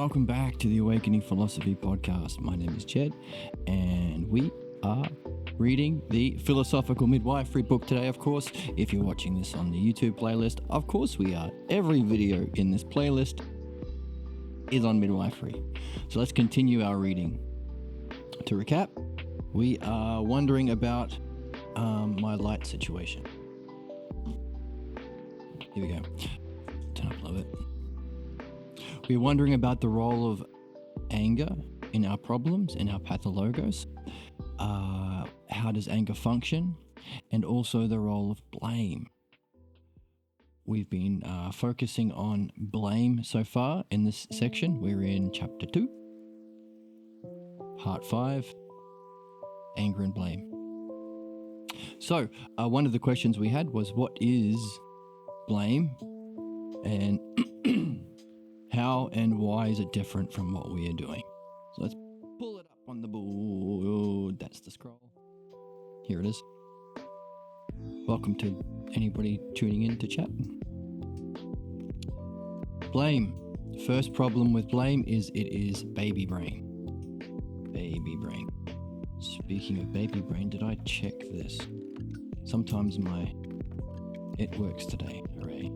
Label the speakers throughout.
Speaker 1: welcome back to the Awakening Philosophy Podcast. My name is Jed, and we are reading the Philosophical Midwifery book today, of course. If you're watching this on the YouTube playlist, of course we are. Every video in this playlist is on midwifery. So let's continue our reading. To recap, we are wondering about my light situation. Here we go. Turn up a little bit. We're wondering about the role of anger in our problems, in our pathologos. How does anger function? And also the role of blame. We've been focusing on blame so far in this section. We're in chapter 2, part 5, anger and blame. So one of the questions we had was, what is blame? And how and why is it different from what we are doing? So let's pull it up on the board. That's the scroll. Here it is. Welcome to anybody tuning in to chat. Blame. First problem with blame is it is baby brain. Baby brain. Speaking of baby brain, did I check this? Sometimes it works today. Hooray.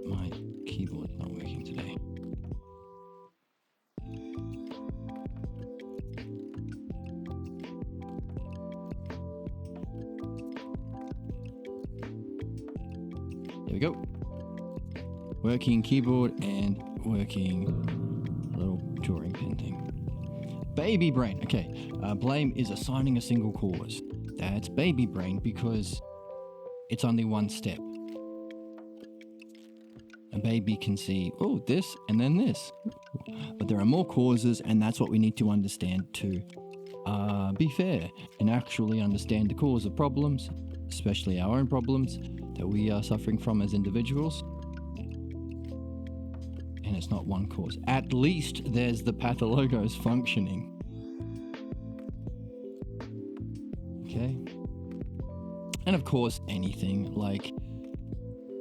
Speaker 1: My keyboard is not working today. There we go. Working keyboard and working little drawing pen thing. Baby brain. Okay. Blame is assigning a single cause. That's baby brain because it's only one step. A baby can see, oh, this and then this. But there are more causes, and that's what we need to understand to be fair and actually understand the cause of problems, especially our own problems that we are suffering from as individuals. And it's not one cause. At least there's the pathologos functioning. Okay? And of course, anything like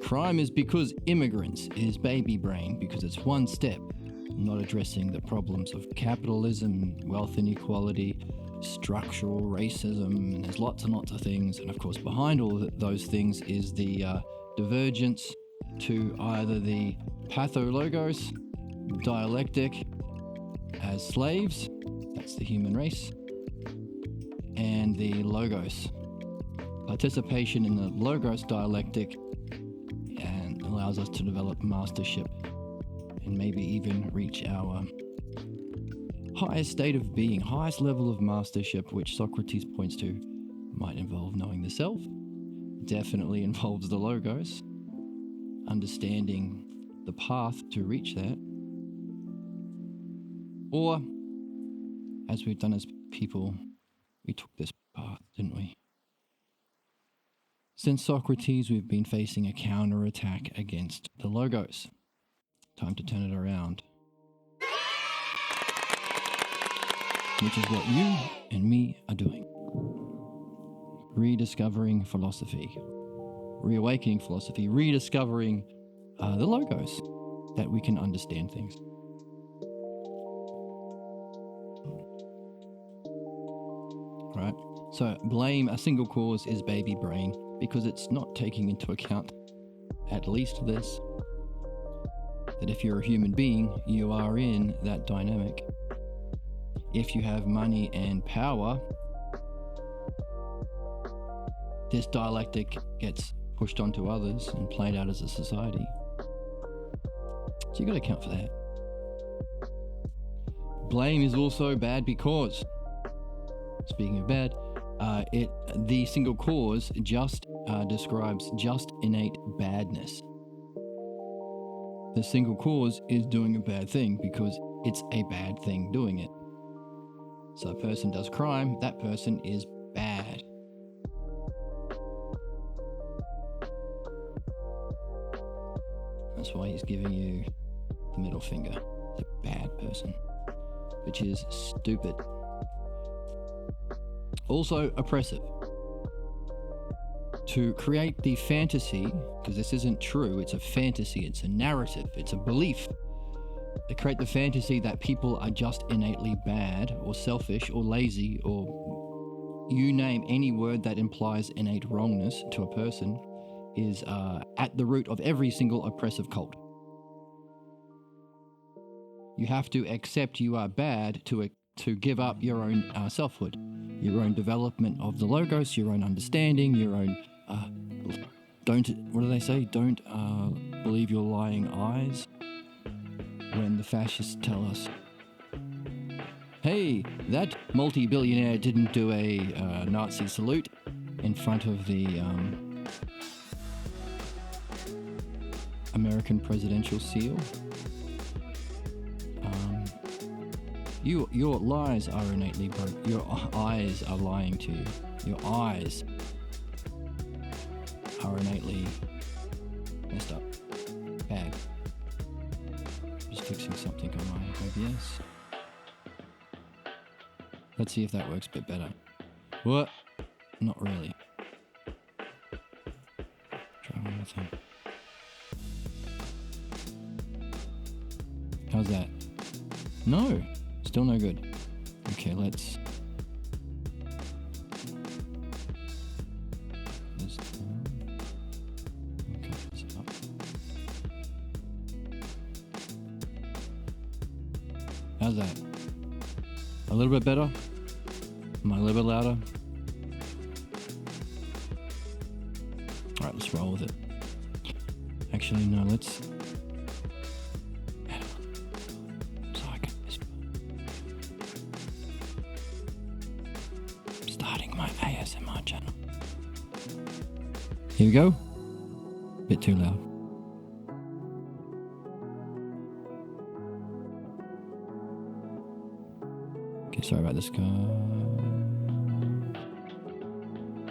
Speaker 1: crime is because immigrants is baby brain because it's one step, not addressing the problems of capitalism, wealth inequality, structural racism, and there's lots and lots of things. And of course, behind all of those things is the divergence to either the pathologos dialectic as slaves, that's the human race, and the logos, participation in the logos dialectic, and allows us to develop mastership and maybe even reach our highest state of being, highest level of mastership, which Socrates points to might involve knowing the self, definitely involves the logos, understanding the path to reach that. Or, as we've done as people, we took this path, didn't we? Since Socrates, we've been facing a counterattack against the logos. Time to turn it around. Which is what you and me are doing. Rediscovering philosophy. Reawakening philosophy. Rediscovering the logos, that we can understand things. Right? So blame, a single cause, is baby brain because it's not taking into account at least this, that if you're a human being, you are in that dynamic. If you have money and power, this dialectic gets pushed onto others and played out as a society. So you got to account for that. Blame is also bad because, speaking of bad, the single cause just describes just innate badness. The single cause is doing a bad thing because it's a bad thing doing it. So a person does crime, that person is bad. That's why he's giving you the middle finger. The bad person, which is stupid. Also oppressive. To create the fantasy, because this isn't true, it's a fantasy, it's a narrative, it's a belief They create the fantasy that people are just innately bad or selfish or lazy, or you name any word that implies innate wrongness to a person is at the root of every single oppressive cult. You have to accept you are bad to give up your own selfhood, your own development of the logos, your own understanding, your own what do they say? Don't believe your lying eyes. When the fascists tell us, hey, that multi-billionaire didn't do a Nazi salute in front of the American presidential seal. Your lies are innately broken. Your eyes are lying to you. Your eyes are innately messed up. Bad. Just fixing something on my OBS. Let's see if that works a bit better. What? Not really. Try one more time. How's that? No, still no good. Okay, let's okay, this up. How's that? A little bit better? Am I a little bit louder? Alright, let's roll with it. Actually, no, let's... So I can whisper. I'm starting my ASMR channel. Here we go. Bit too loud. Okay, sorry about this guy.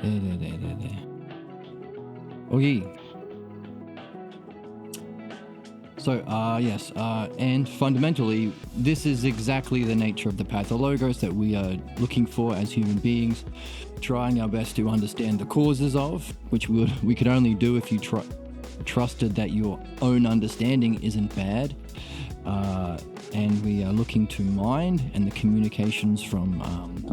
Speaker 1: There. Okay. So, yes, and fundamentally, this is exactly the nature of the pathologos that we are looking for as human beings, trying our best to understand the causes of, which we could only do if you trusted that your own understanding isn't bad. And we are looking to mind and the communications from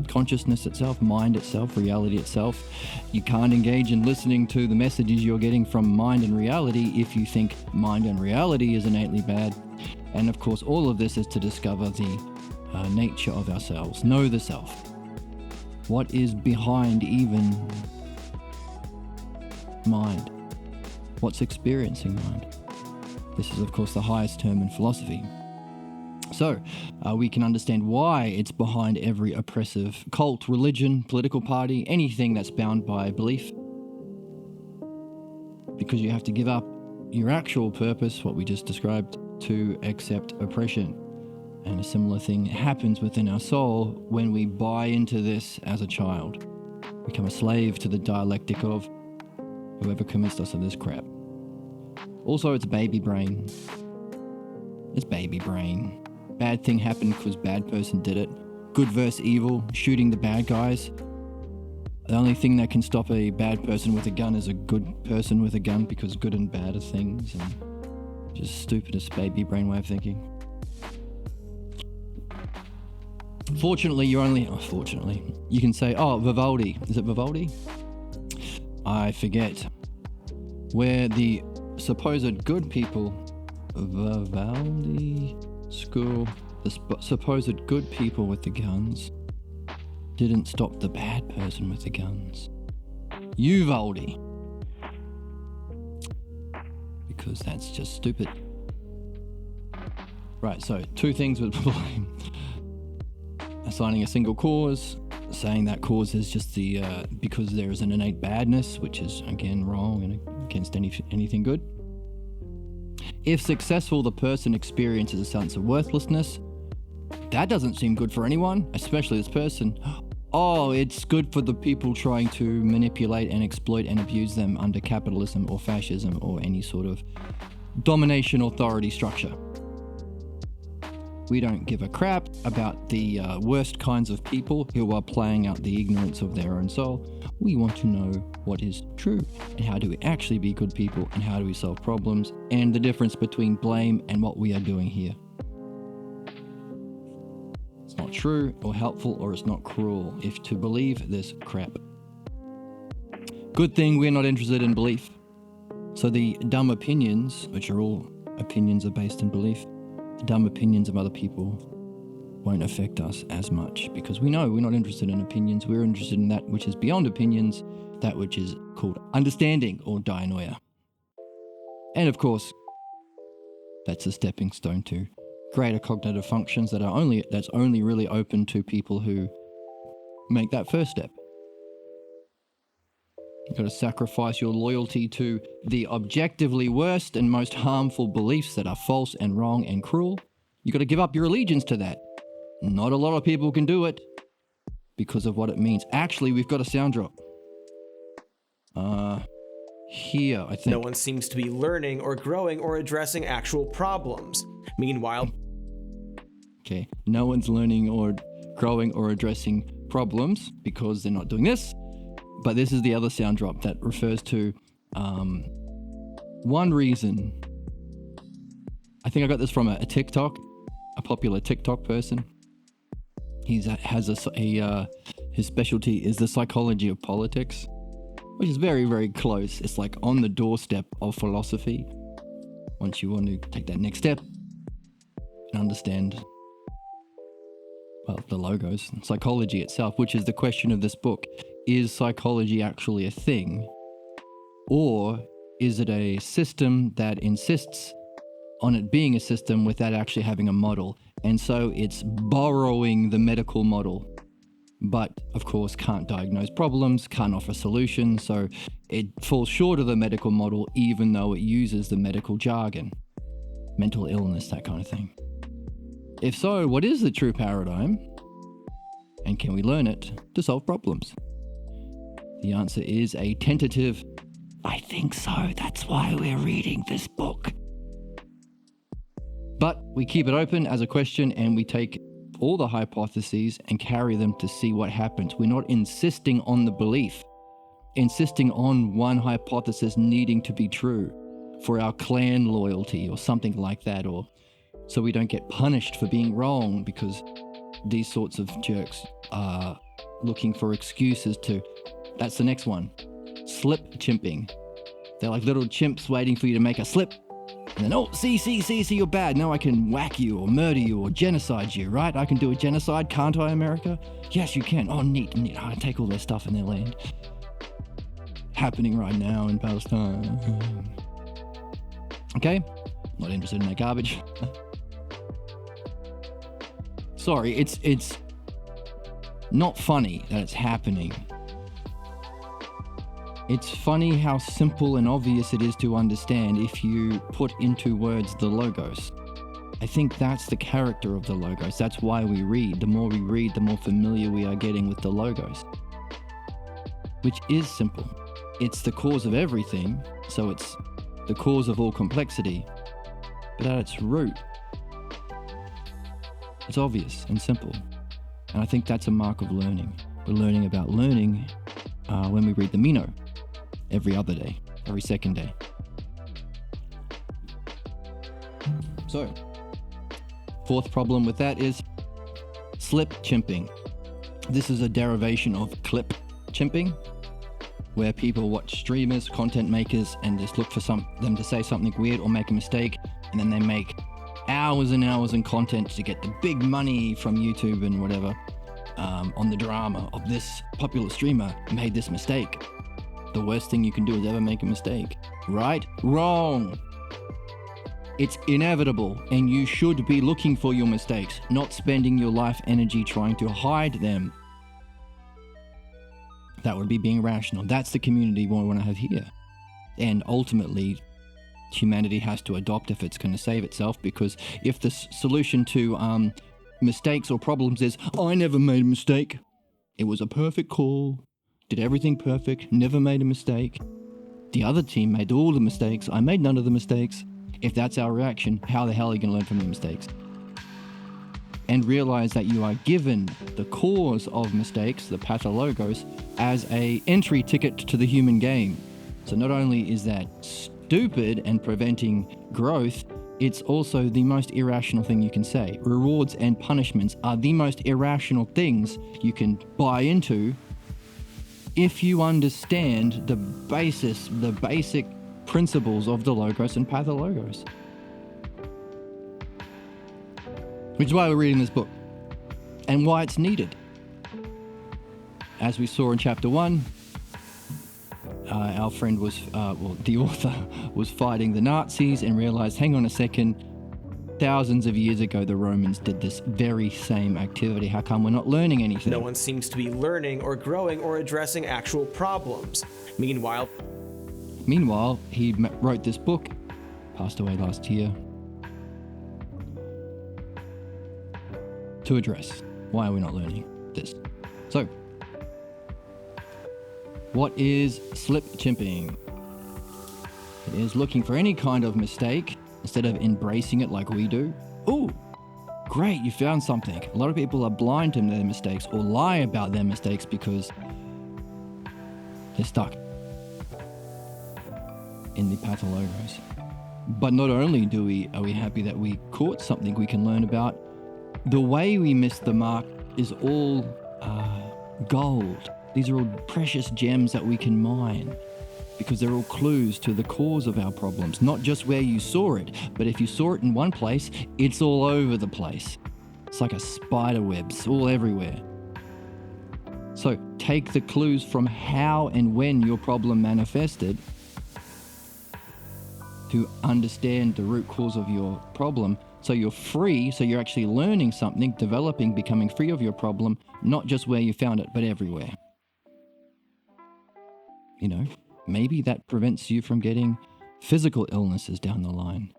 Speaker 1: consciousness itself, mind itself, reality itself. You can't engage in listening to the messages you're getting from mind and reality if you think mind and reality is innately bad. And of course, all of this is to discover the nature of ourselves, know the self. What is behind even mind? What's experiencing mind? This is, of course, the highest term in philosophy. So, we can understand why it's behind every oppressive cult, religion, political party, anything that's bound by belief. Because you have to give up your actual purpose, what we just described, to accept oppression. And a similar thing happens within our soul when we buy into this as a child. Become a slave to the dialectic of whoever convinced us of this crap. Also, it's baby brain. It's baby brain. Bad thing happened because bad person did it. Good versus evil, shooting the bad guys. The only thing that can stop a bad person with a gun is a good person with a gun, because good and bad are things, and just stupidest baby brain way of thinking. Fortunately, you can say, oh, Vivaldi. Is it Vivaldi? I forget. Where the supposed good people, Vivaldi school, the supposed good people with the guns didn't stop the bad person with the guns. Uvaldi. Because that's just stupid. Right, so two things with blame. Assigning a single cause, saying that cause is just the because there is an innate badness, which is again wrong and against anything good. If successful, the person experiences a sense of worthlessness. That doesn't seem good for anyone, especially this person. Oh, it's good for the people trying to manipulate and exploit and abuse them under capitalism or fascism or any sort of domination authority structure. We don't give a crap about the worst kinds of people who are playing out the ignorance of their own soul. We want to know what is true and how do we actually be good people and how do we solve problems and the difference between blame and what we are doing here. It's not true or helpful, or it's not cruel if to believe this crap. Good thing we're not interested in belief. So the dumb opinions, which are all opinions are based in belief, the dumb opinions of other people won't affect us as much, because we know we're not interested in opinions. We're interested in that which is beyond opinions, that which is called understanding, or dianoia. And of course, that's a stepping stone to greater cognitive functions that's only really open to people who make that first step. You've got to sacrifice your loyalty to the objectively worst and most harmful beliefs that are false and wrong and cruel. You've got to give up your allegiance to that. Not a lot of people can do it because of what it means. Actually, we've got a sound drop. Here, I think.
Speaker 2: No one seems to be learning or growing or addressing actual problems. Meanwhile,
Speaker 1: okay, no one's learning or growing or addressing problems because they're not doing this. But this is the other sound drop that refers to one reason. I think I got this from a TikTok, a popular TikTok person. His specialty is the psychology of politics, which is very, very close. It's like on the doorstep of philosophy. Once you want to take that next step and understand, well, the logos, psychology itself, which is the question of this book. Is psychology actually a thing? Or is it a system that insists on it being a system without actually having a model? And so it's borrowing the medical model, but of course can't diagnose problems, can't offer solutions. So it falls short of the medical model, even though it uses the medical jargon, mental illness, that kind of thing. If so, what is the true paradigm? And can we learn it to solve problems? The answer is a tentative, I think so, that's why we're reading this book. But we keep it open as a question, and we take all the hypotheses and carry them to see what happens. We're not insisting on the belief, insisting on one hypothesis needing to be true for our clan loyalty or something like that, or so we don't get punished for being wrong, because these sorts of jerks are looking for excuses to, that's the next one, slip chimping. They're like little chimps waiting for you to make a slip. And then, oh, see, you're bad. Now I can whack you or murder you or genocide you, right? I can do a genocide, can't I, America? Yes, you can. Oh, neat. I take all their stuff in their land. Happening right now in Palestine. Okay, not interested in that garbage. Sorry, it's not funny that it's happening. It's funny how simple and obvious it is to understand if you put into words the logos. I think that's the character of the logos. That's why we read. The more we read, the more familiar we are getting with the logos. Which is simple. It's the cause of everything, so it's the cause of all complexity. But at its root, it's obvious and simple. And I think that's a mark of learning. We're learning about learning when we read the Meno. Every other day, every second day. So, fourth problem with that is slip chimping. This is a derivation of clip chimping, where people watch streamers, content makers, and just look for them to say something weird or make a mistake, and then they make hours and hours in content to get the big money from YouTube and whatever on the drama of this popular streamer made this mistake. The worst thing you can do is ever make a mistake. Right? Wrong. It's inevitable, and you should be looking for your mistakes, not spending your life energy trying to hide them. That would be being rational. That's the community we want to have here. And ultimately, humanity has to adopt if it's going to save itself, because if the solution to mistakes or problems is, I never made a mistake, it was a perfect call, did everything perfect, never made a mistake. The other team made all the mistakes, I made none of the mistakes. If that's our reaction, how the hell are you going to learn from your mistakes? And realize that you are given the cause of mistakes, the pathologos, as a entry ticket to the human game. So not only is that stupid and preventing growth, it's also the most irrational thing you can say. Rewards and punishments are the most irrational things you can buy into if you understand the basic principles of the logos and pathologos. Which is why we're reading this book and why it's needed. As we saw in chapter 1, our friend was, the author was fighting the Nazis and realized, hang on a second, thousands of years ago the Romans did this very same activity. How come we're not learning anything?
Speaker 2: No one seems to be learning or growing or addressing actual problems. Meanwhile,
Speaker 1: he wrote this book, passed away last year, to address why are we not learning this. So, what is slip chimping? It is looking for any kind of mistake instead of embracing it like we do. Ooh, great, you found something. A lot of people are blind to their mistakes or lie about their mistakes because they're stuck in the pathologos. But not only are we happy that we caught something we can learn about, the way we missed the mark is all gold. These are all precious gems that we can mine because they're all clues to the cause of our problems, not just where you saw it, but if you saw it in one place, it's all over the place. It's like a spider web, it's all everywhere. So take the clues from how and when your problem manifested to understand the root cause of your problem, so you're free, so you're actually learning something, developing, becoming free of your problem, not just where you found it, but everywhere. You know, maybe that prevents you from getting physical illnesses down the line,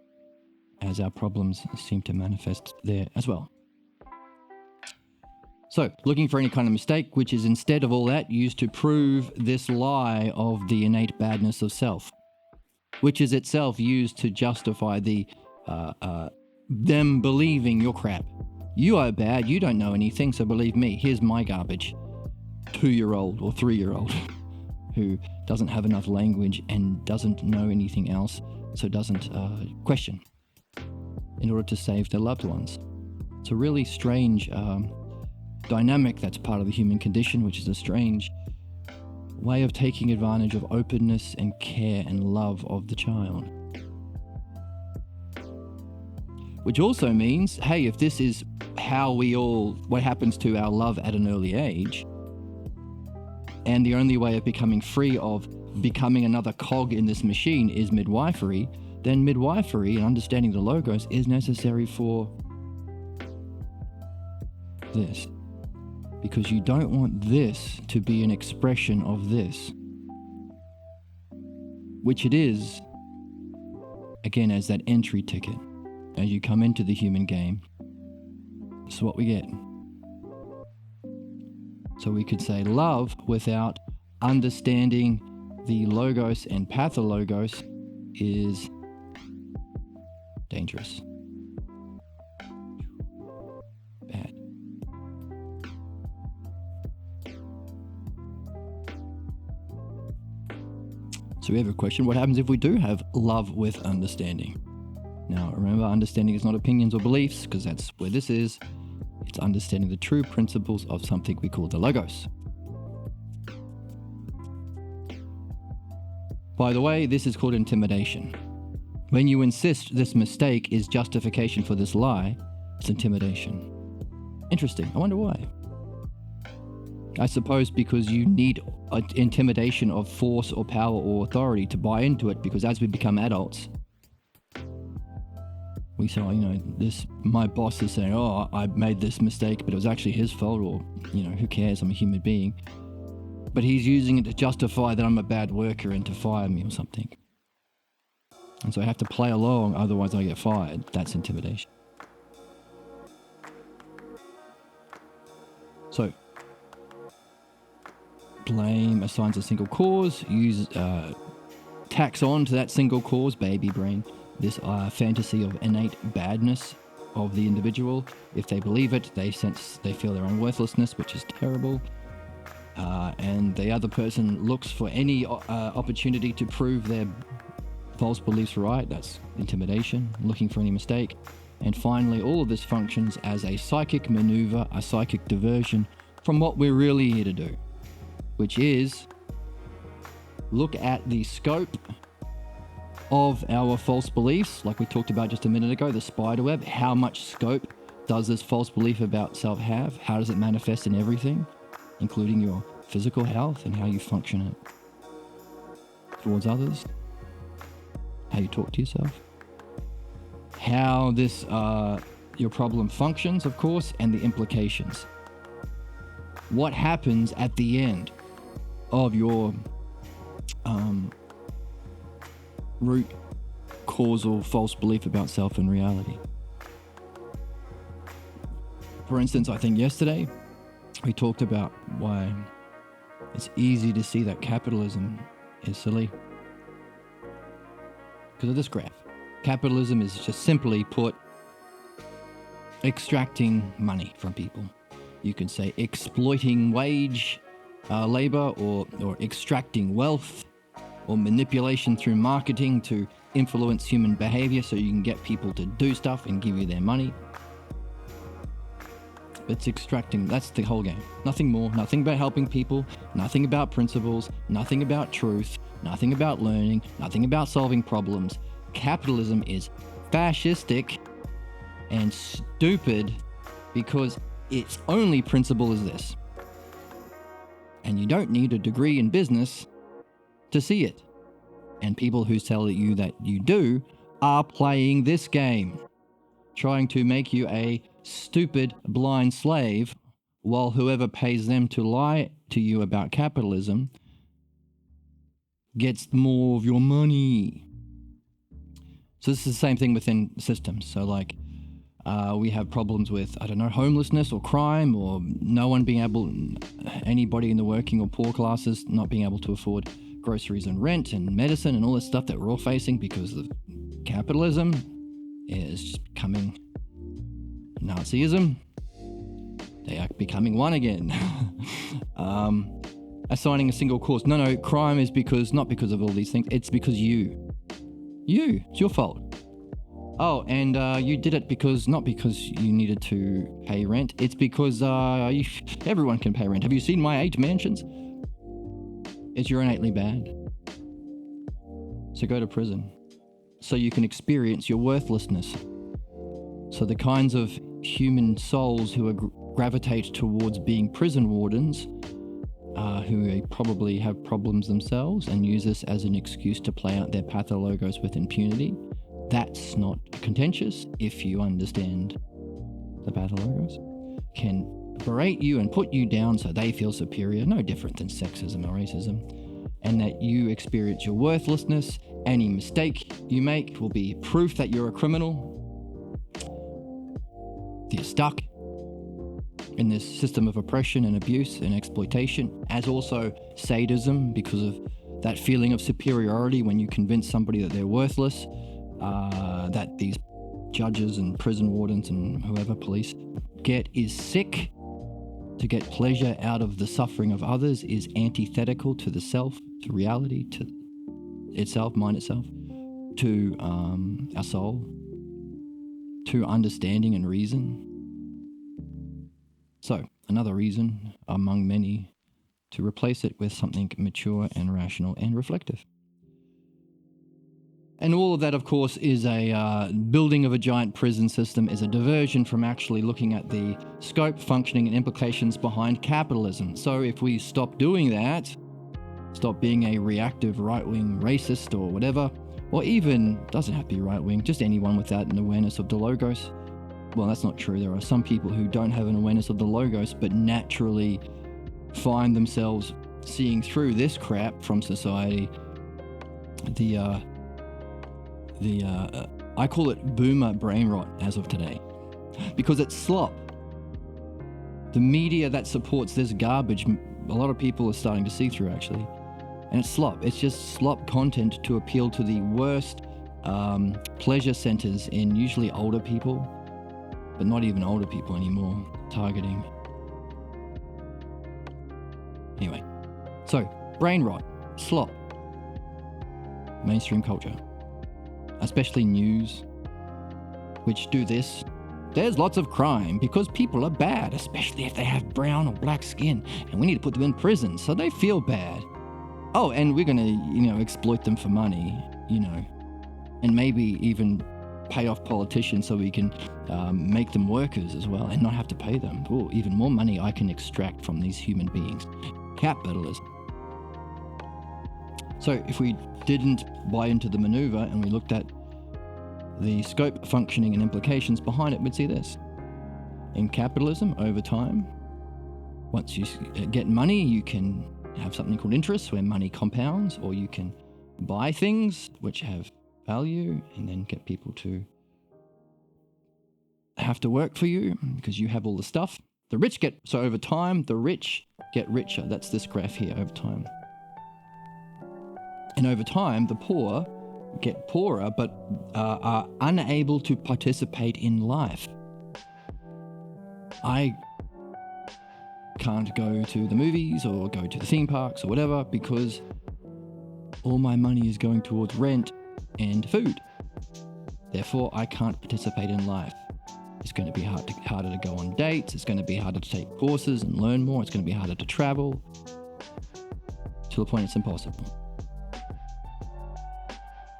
Speaker 1: as our problems seem to manifest there as well. So, looking for any kind of mistake, which is instead of all that used to prove this lie of the innate badness of self, which is itself used to justify the them believing you're crap. You are bad, you don't know anything, so believe me, here's my garbage. 2-year-old or 3-year-old who doesn't have enough language and doesn't know anything else, so doesn't question in order to save their loved ones. It's a really strange dynamic that's part of the human condition, which is a strange way of taking advantage of openness and care and love of the child. Which also means, hey, if this is what happens to our love at an early age, and the only way of becoming free of becoming another cog in this machine is midwifery, then midwifery and understanding the logos is necessary for this. Because you don't want this to be an expression of this, which it is, again, as that entry ticket. As you come into the human game, this is what we get. So we could say love without understanding the logos and pathologos is dangerous. Bad. So we have a question, what happens if we do have love with understanding? Now, remember, understanding is not opinions or beliefs, because that's where this is. It's understanding the true principles of something we call the logos. By the way, this is called intimidation. When you insist this mistake is justification for this lie, it's intimidation. Interesting. I wonder why. I suppose because you need intimidation of force or power or authority to buy into it, because as we become adults, we say, my boss is saying, oh, I made this mistake, but it was actually his fault, or, who cares, I'm a human being. But he's using it to justify that I'm a bad worker and to fire me or something. And so I have to play along, otherwise I get fired. That's intimidation. So, blame assigns a single cause, tacks on to that single cause, baby brain, this fantasy of innate badness of the individual. If they believe it, they feel their own worthlessness, which is terrible. And the other person looks for any opportunity to prove their false beliefs right, that's intimidation, looking for any mistake. And finally, all of this functions as a psychic maneuver, a psychic diversion from what we're really here to do, which is look at the scope of our false beliefs, like we talked about just a minute ago, the spider web. How much scope does this false belief about self have? How does it manifest in everything, including your physical health and how you function towards others, how you talk to yourself, how this your problem functions, of course, and the implications. What happens at the end of your root causal false belief about self and reality. For instance, I think yesterday we talked about why it's easy to see that capitalism is silly because of this graph. Capitalism is just simply put extracting money from people. You can say exploiting wage labor or extracting wealth, or manipulation through marketing to influence human behavior so you can get people to do stuff and give you their money. It's extracting, that's the whole game. Nothing more, nothing about helping people, nothing about principles, nothing about truth, nothing about learning, nothing about solving problems. Capitalism is fascistic and stupid because its only principle is this. And you don't need a degree in business to see it. And people who tell you that you do are playing this game, trying to make you a stupid blind slave, while whoever pays them to lie to you about capitalism gets more of your money. So this is the same thing within systems. So like we have problems with, homelessness or crime, or no one being able, anybody in the working or poor classes not being able to afford groceries and rent and medicine and all this stuff that we're all facing because of capitalism is just becoming Nazism. They are becoming one again. Assigning a single cause. No, crime is not because of all these things. It's because it's your fault. Oh, and you did it not because you needed to pay rent. It's because everyone can pay rent. Have you seen my 8 mansions? It's you're innately bad. So go to prison. So you can experience your worthlessness. So the kinds of human souls who gravitate towards being prison wardens, who probably have problems themselves and use this as an excuse to play out their pathologos with impunity, that's not contentious if you understand the pathologos. Can berate you and put you down so they feel superior, no different than sexism or racism, and that you experience your worthlessness. Any mistake you make will be proof that you're a criminal. You're stuck in this system of oppression and abuse and exploitation, as also sadism, because of that feeling of superiority when you convince somebody that they're worthless, that these judges and prison wardens and whoever police get is sick. To get pleasure out of the suffering of others is antithetical to the self, to reality, to itself, mind itself, to our soul, to understanding and reason. So, another reason among many to replace it with something mature and rational and reflective. And all of that, of course, is a building of a giant prison system, is a diversion from actually looking at the scope, functioning, and implications behind capitalism. So if we stop doing that, stop being a reactive right-wing racist or whatever, or even, doesn't have to be right-wing, just anyone without an awareness of the logos. Well, that's not true. There are some people who don't have an awareness of the logos, but naturally find themselves seeing through this crap from society. I call it boomer brain rot as of today, because it's slop. The media that supports this garbage, a lot of people are starting to see through actually, and it's slop. It's just slop content to appeal to the worst pleasure centers in usually older people, but not even older people anymore, targeting. Anyway, so brain rot, slop, mainstream culture. especially news, which do this. There's lots of crime because people are bad, especially if they have brown or black skin, and we need to put them in prison so they feel bad. Oh, and we're going to, exploit them for money, and maybe even pay off politicians so we can make them workers as well and not have to pay them. Ooh, even more money I can extract from these human beings. Capitalism. So if we didn't buy into the maneuver and we looked at the scope, functioning, and implications behind it, we'd see this. In capitalism, over time, once you get money, you can have something called interest, where money compounds, or you can buy things which have value and then get people to have to work for you because you have all the stuff. So over time, the rich get richer. That's this graph here, over time. And over time, the poor get poorer, but are unable to participate in life. I can't go to the movies or go to the theme parks or whatever because all my money is going towards rent and food. Therefore, I can't participate in life. It's going to be harder to go on dates. It's going to be harder to take courses and learn more. It's going to be harder to travel to the point it's impossible.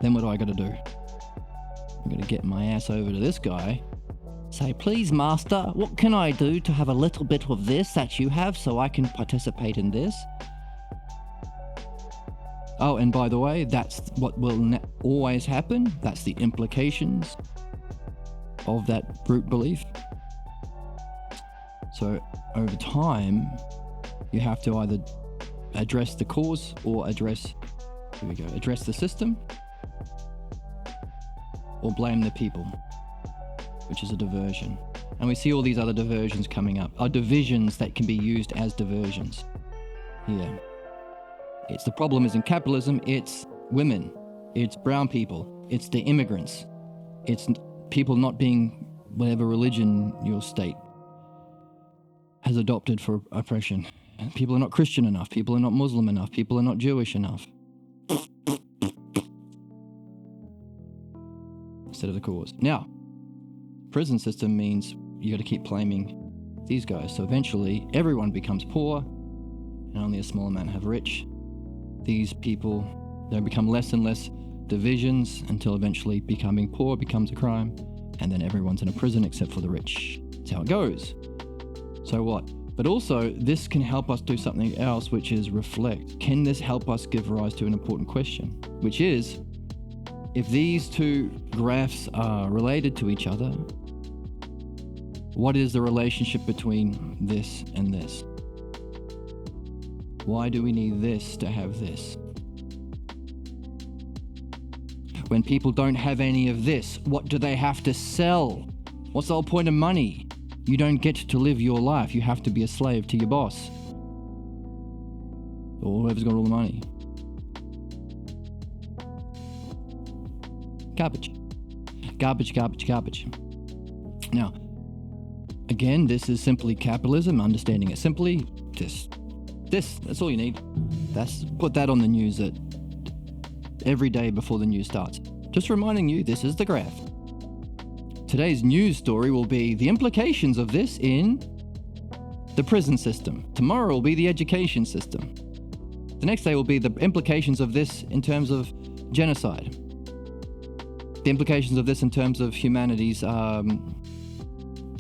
Speaker 1: Then what do I got to do? I'm going to get my ass over to this guy. Say, please, master, what can I do to have a little bit of this that you have so I can participate in this? Oh, and by the way, that's what will always happen. That's the implications of that brute belief. So over time, you have to either address the cause or address the system, or blame the people, which is a diversion. And we see all these other diversions coming up, are divisions that can be used as diversions. Here. The problem is in capitalism, it's women, it's brown people, it's the immigrants, it's people not being whatever religion your state has adopted for oppression. People are not Christian enough, people are not Muslim enough, people are not Jewish enough. Instead of the cause. Now, prison system means you got to keep blaming these guys. So eventually, everyone becomes poor, and only a small amount have rich. These people, there become less and less divisions until eventually becoming poor becomes a crime, and then everyone's in a prison except for the rich. That's how it goes. So what? But also, this can help us do something else, which is reflect. Can this help us give rise to an important question, which is, if these two graphs are related to each other, what is the relationship between this and this? Why do we need this to have this? When people don't have any of this, what do they have to sell? What's the whole point of money? You don't get to live your life. You have to be a slave to your boss, or whoever's got all the money. Garbage. Garbage, garbage, garbage. Now, again, this is simply capitalism, understanding it simply. That's all you need. Put that on the news every day before the news starts. Just reminding you, this is the graph. Today's news story will be the implications of this in the prison system. Tomorrow will be the education system. The next day will be the implications of this in terms of genocide. The implications of this in terms of humanity's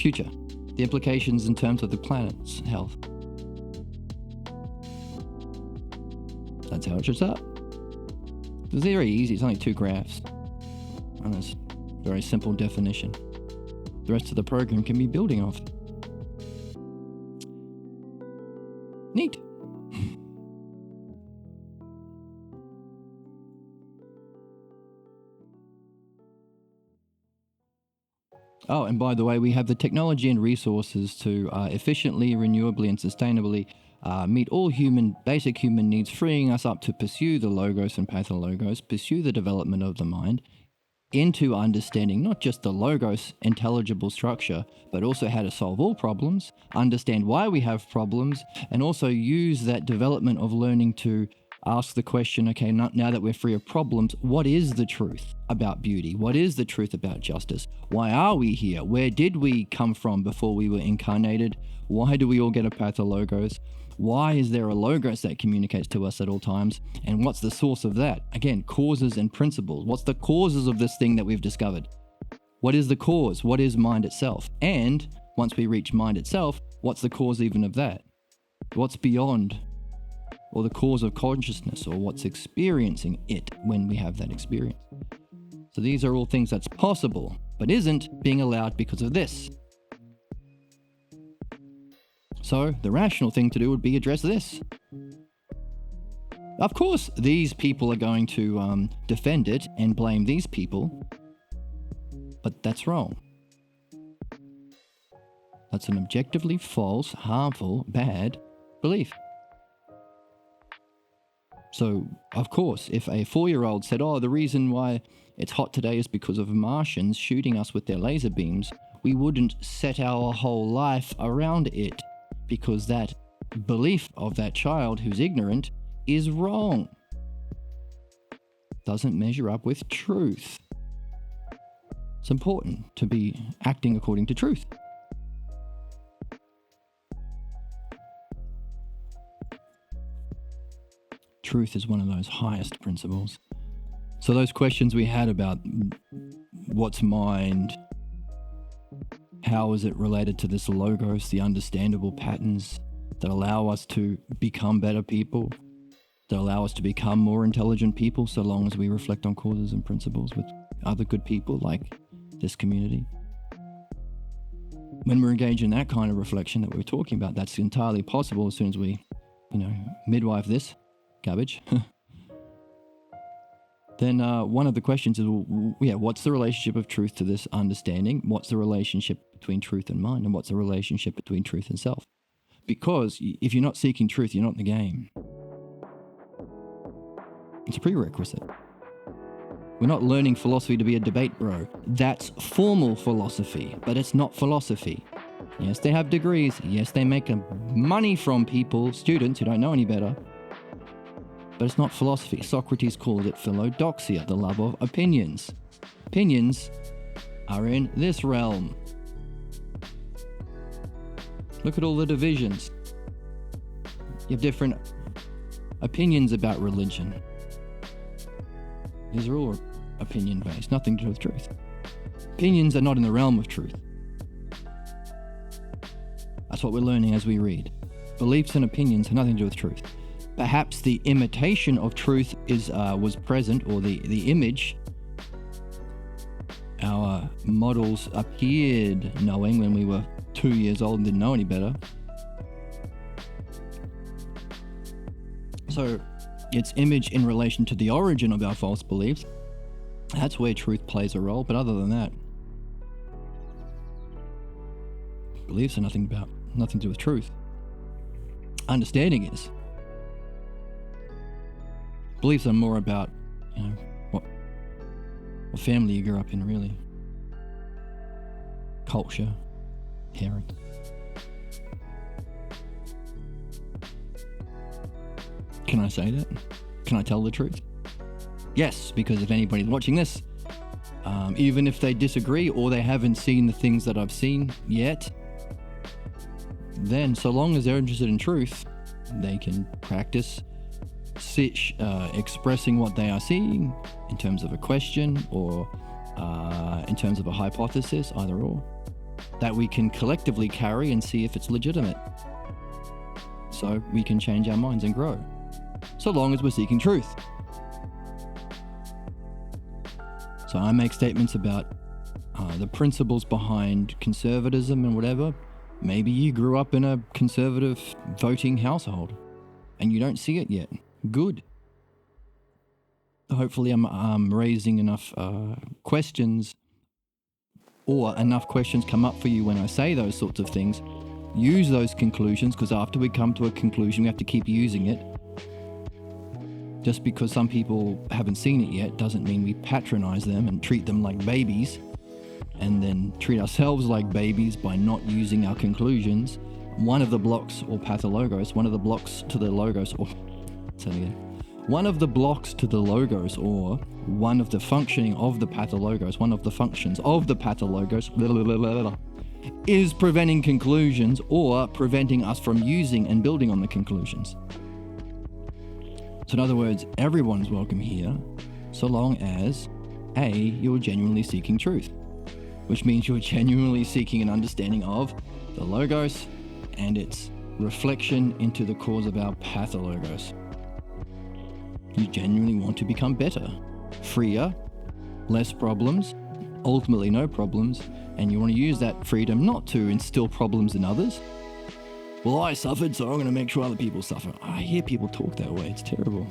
Speaker 1: future. The implications in terms of the planet's health. That's how it should start. It's very easy. It's only 2 graphs. And it's a very simple definition. The rest of the program can be building off. Neat. Oh, and by the way, we have the technology and resources to efficiently, renewably, and sustainably meet all basic human needs, freeing us up to pursue the logos and pathologos, pursue the development of the mind into understanding not just the logos intelligible structure, but also how to solve all problems, understand why we have problems, and also use that development of learning to ask the question, okay, now that we're free of problems, what is the truth about beauty? What is the truth about justice? Why are we here? Where did we come from before we were incarnated? Why do we all get a pathologos? Why is there a logos that communicates to us at all times? And what's the source of that? Again, causes and principles. What's the causes of this thing that we've discovered? What is the cause? What is mind itself? And once we reach mind itself, what's the cause even of that? What's beyond, or the cause of consciousness, or what's experiencing it when we have that experience? So these are all things that's possible, but isn't being allowed because of this. So the rational thing to do would be address this. Of course, these people are going to defend it and blame these people, but that's wrong. That's an objectively false, harmful, bad belief. So, of course, if a 4-year-old said, the reason why it's hot today is because of Martians shooting us with their laser beams, we wouldn't set our whole life around it, because that belief of that child who's ignorant is wrong. Doesn't measure up with truth. It's important to be acting according to truth. Truth is one of those highest principles. So those questions we had about what's mind, how is it related to this logos, the understandable patterns that allow us to become better people, that allow us to become more intelligent people, so long as we reflect on causes and principles with other good people like this community. When we're engaged in that kind of reflection that we're talking about, that's entirely possible as soon as we, midwife this garbage. Then one of the questions is, what's the relationship of truth to this understanding? What's the relationship between truth and mind? And what's the relationship between truth and self? Because if you're not seeking truth, you're not in the game. It's a prerequisite. We're not learning philosophy to be a debate bro. That's formal philosophy, but it's not philosophy. Yes, they have degrees. Yes, they make money from people, students who don't know any better. But it's not philosophy. Socrates called it philodoxia, the love of opinions. Opinions are in this realm. Look at all the divisions. You have different opinions about religion. These are all opinion-based, nothing to do with truth. Opinions are not in the realm of truth. That's what we're learning as we read. Beliefs and opinions have nothing to do with truth. Perhaps the imitation of truth was present, or the image our models appeared knowing when we were 2 years old and didn't know any better. So its image in relation to the origin of our false beliefs, that's where truth plays a role. But other than that, beliefs are nothing to do with truth. Understanding is. Beliefs are more about, what family you grew up in, really. Culture, parents. Can I say that? Can I tell the truth? Yes, because if anybody's watching this, even if they disagree or they haven't seen the things that I've seen yet, then so long as they're interested in truth, they can practice expressing what they are seeing in terms of a question or in terms of a hypothesis, either or, that we can collectively carry and see if it's legitimate. So we can change our minds and grow, so long as we're seeking truth. So I make statements about the principles behind conservatism and whatever. Maybe you grew up in a conservative voting household and you don't see it yet. Good. Hopefully I'm raising enough questions, or enough questions come up for you when I say those sorts of things. Use those conclusions, because after we come to a conclusion, we have to keep using it. Just because some people haven't seen it yet doesn't mean we patronize them and treat them like babies, and then treat ourselves like babies by not using our conclusions. One of the blocks, or pathologos, one of the blocks to the logos, or say it again, one of the blocks to the logos, or one of the functioning of the pathologos, one of the functions of the pathologos, is preventing conclusions or preventing us from using and building on the conclusions. So in other words, everyone's welcome here, so long as A, you're genuinely seeking truth, which means you're genuinely seeking an understanding of the logos and its reflection into the cause of our pathologos. You genuinely want to become better, freer, less problems, ultimately no problems, and you want to use that freedom not to instill problems in others. Well, I suffered, so I'm going to make sure other people suffer. I hear people talk that way. It's terrible.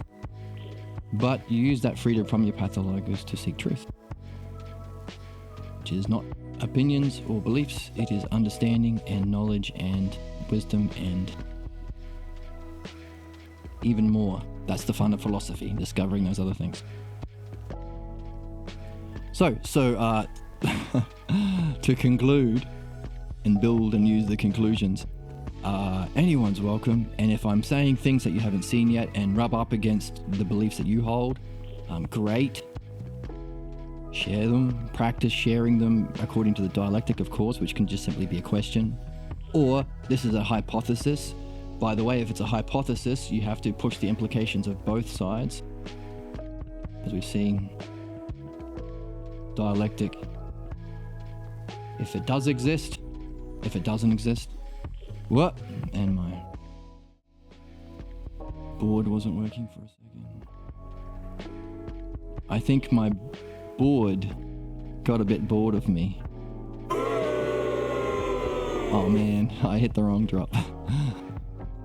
Speaker 1: But you use that freedom from your pathologos to seek truth, which is not opinions or beliefs. It is understanding and knowledge and wisdom and even more. That's the fun of philosophy, discovering those other things. So to conclude and build and use the conclusions, anyone's welcome. And if I'm saying things that you haven't seen yet and rub up against the beliefs that you hold, great. Share them, practice sharing them according to the dialectic, of course, which can just simply be a question. Or this is a hypothesis. By the way, if it's a hypothesis, you have to push the implications of both sides. As we've seen, dialectic, if it does exist, if it doesn't exist, what? And my board wasn't working for a second. I think my board got a bit bored of me. Oh man, I hit the wrong drop.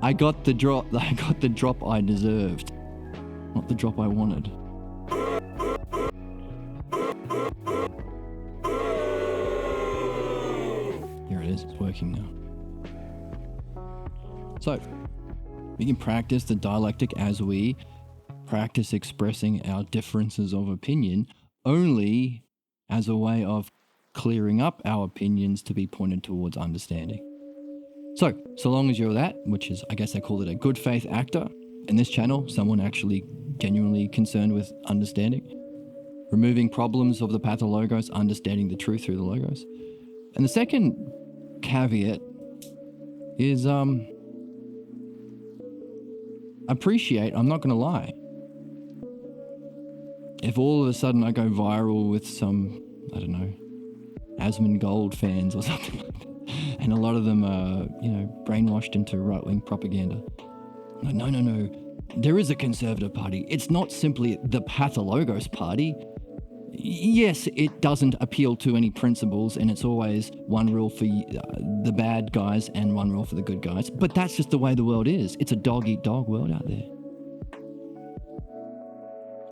Speaker 1: I got the drop I deserved, not the drop I wanted. Here it is, it's working now. So, we can practice the dialectic as we practice expressing our differences of opinion only as a way of clearing up our opinions to be pointed towards understanding. So long as you're that, which is, I guess I call it a good faith actor in this channel, someone actually genuinely concerned with understanding, removing problems of the pathologos, understanding the truth through the logos. And the second caveat is, appreciate, I'm not going to lie. If all of a sudden I go viral with some, I don't know, Asmongold fans or something like that, and a lot of them are, brainwashed into right-wing propaganda. No. There is a conservative party. It's not simply the pathologos party. Yes, it doesn't appeal to any principles, and it's always one rule for the bad guys and one rule for the good guys. But that's just the way the world is. It's a dog-eat-dog world out there.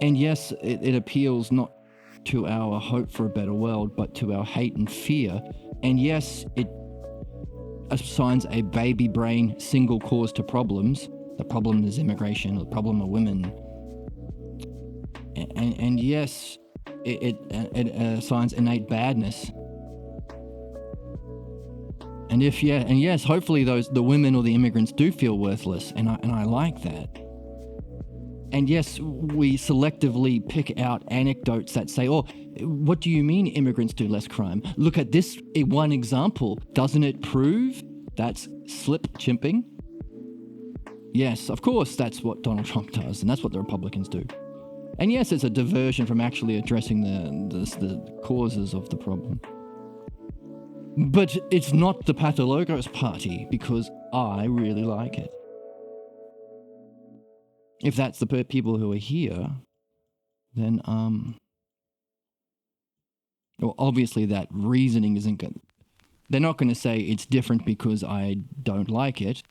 Speaker 1: And yes, it appeals not to our hope for a better world, but to our hate and fear. And yes, it assigns a baby brain single cause to problems. The problem is immigration, or the problem are women. And yes, it assigns innate badness. And yes, hopefully the women or the immigrants do feel worthless, and I like that. And yes, we selectively pick out anecdotes that say, oh, what do you mean immigrants do less crime? Look at this one example. Doesn't it prove that's slip chimping? Yes, of course, that's what Donald Trump does, and that's what the Republicans do. And yes, it's a diversion from actually addressing the causes of the problem. But it's not the Pathologos party, because I really like it. If that's the people who are here, then, well, obviously that reasoning isn't good. They're not going to say it's different because I don't like it.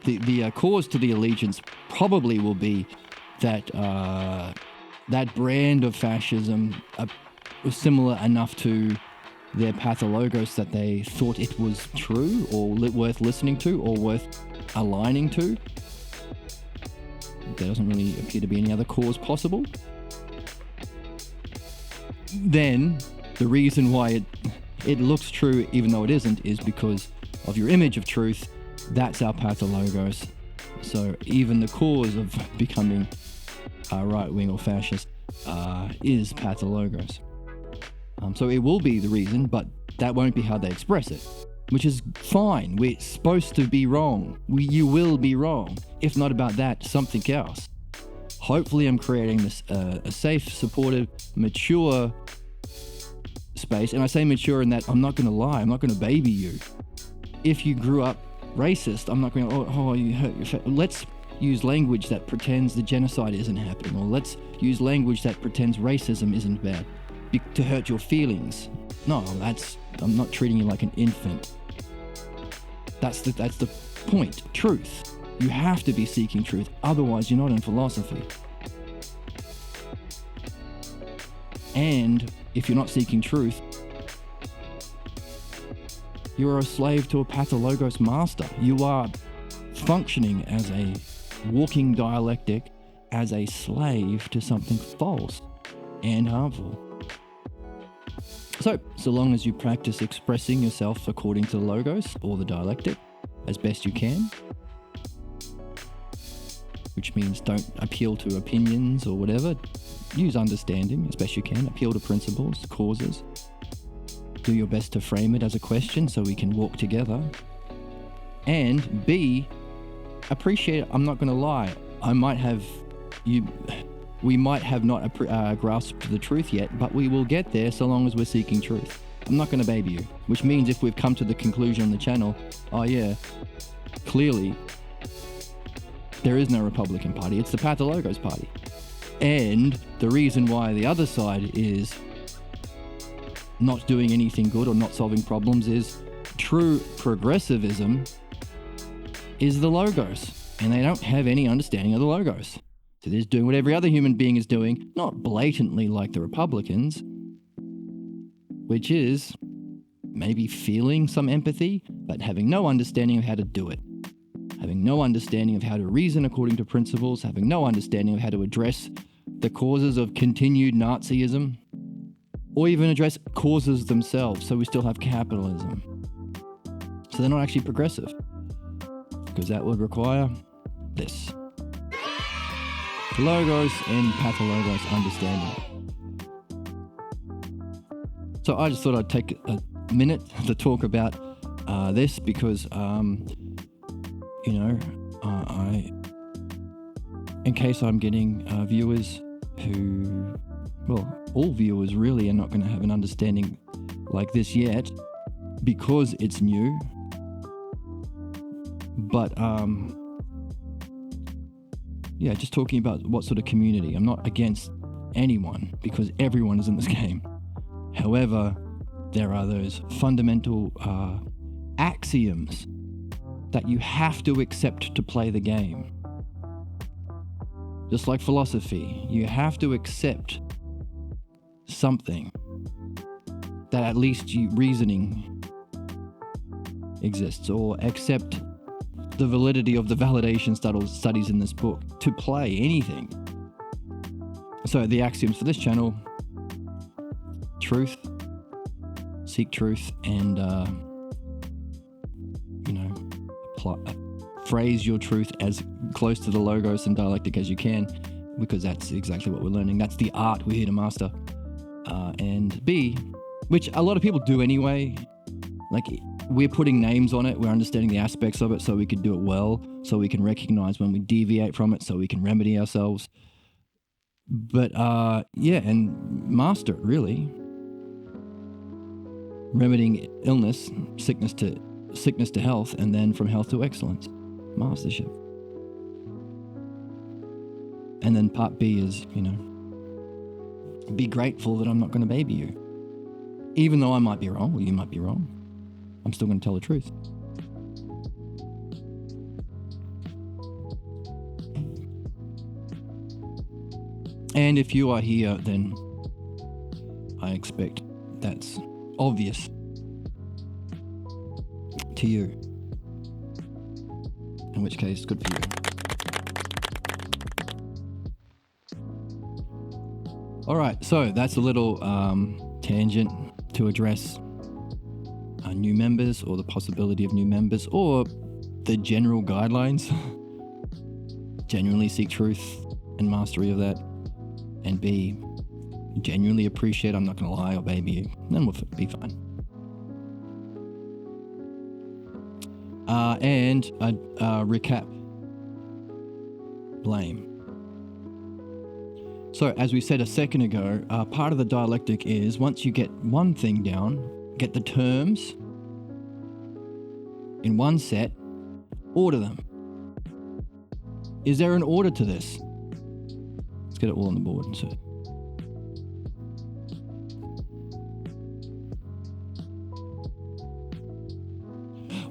Speaker 1: The cause to the allegiance probably will be that that brand of fascism was similar enough to their pathologos that they thought it was true or worth listening to or worth aligning to. There doesn't really appear to be any other cause possible. Then the reason why it looks true even though it isn't is because of your image of truth. That's our pathologos. So even the cause of becoming right-wing or fascist is pathologos. So it will be the reason, but that won't be how they express it, which is fine. We're supposed to be wrong. You will be wrong. If not about that, something else. Hopefully I'm creating this a safe, supportive, mature space. And I say mature in that I'm not going to lie. I'm not going to baby you. If you grew up racist, I'm not going to, you hurt your face. Let's use language that pretends the genocide isn't happening, or let's use language that pretends racism isn't bad to hurt your feelings. No, I'm not treating you like an infant. That's the point. Truth. You have to be seeking truth, otherwise you're not in philosophy. And if you're not seeking truth, you're a slave to a pathologos master. You are functioning as a walking dialectic, as a slave to something false and harmful. So long as you practice expressing yourself according to the logos or the dialectic as best you can, which means don't appeal to opinions or whatever, use understanding as best you can, appeal to principles, causes, do your best to frame it as a question so we can walk together, and B, appreciate, I'm not going to lie, we might have not grasped the truth yet, but we will get there so long as we're seeking truth. I'm not going to baby you, which means if we've come to the conclusion on the channel, oh yeah, clearly there is no Republican Party, it's the Pathologos Party. And the reason why the other side is not doing anything good or not solving problems is true progressivism is the logos, and they don't have any understanding of the logos. So they're just doing what every other human being is doing, not blatantly like the Republicans, which is maybe feeling some empathy, but having no understanding of how to do it. Having no understanding of how to reason according to principles, having no understanding of how to address the causes of continued Nazism, or even address causes themselves, so we still have capitalism. So they're not actually progressive, because that would require this. Logos and pathologos understanding. So I just thought I'd take a minute to talk about this because, in case I'm getting viewers who, well, all viewers really are not going to have an understanding like this yet because it's new. But, just talking about what sort of community. I'm not against anyone because everyone is in this game. However, there are those fundamental axioms that you have to accept to play the game. Just like philosophy, you have to accept something that at least reasoning exists, or accept the validity of the validation studies in this book to play anything. So the axioms for this channel: truth, seek truth, and phrase your truth as close to the logos and dialectic as you can, because that's exactly what we're learning. That's the art we're here to master. And B, which a lot of people do anyway, like we're putting names on it, we're understanding the aspects of it so we can do it well, so we can recognize when we deviate from it, so we can remedy ourselves. But and master it, really. Remedying illness, sickness to health, and then from health to excellence. Mastership. And then part B is, be grateful that I'm not going to baby you. Even though I might be wrong, or you might be wrong, I'm still going to tell the truth. And if you are here, then I expect that's obvious to you. In which case, good for you. All right, so that's a little tangent to address new members, or the possibility of new members, or the general guidelines genuinely seek truth and mastery of that, and B, genuinely appreciate I'm not going to lie or baby you, then we'll be fine. And recap. Blame. So, as we said a second ago, part of the dialectic is once you get one thing down, get the terms in one set, order them. Is there an order to this? Let's get it all on the board. So,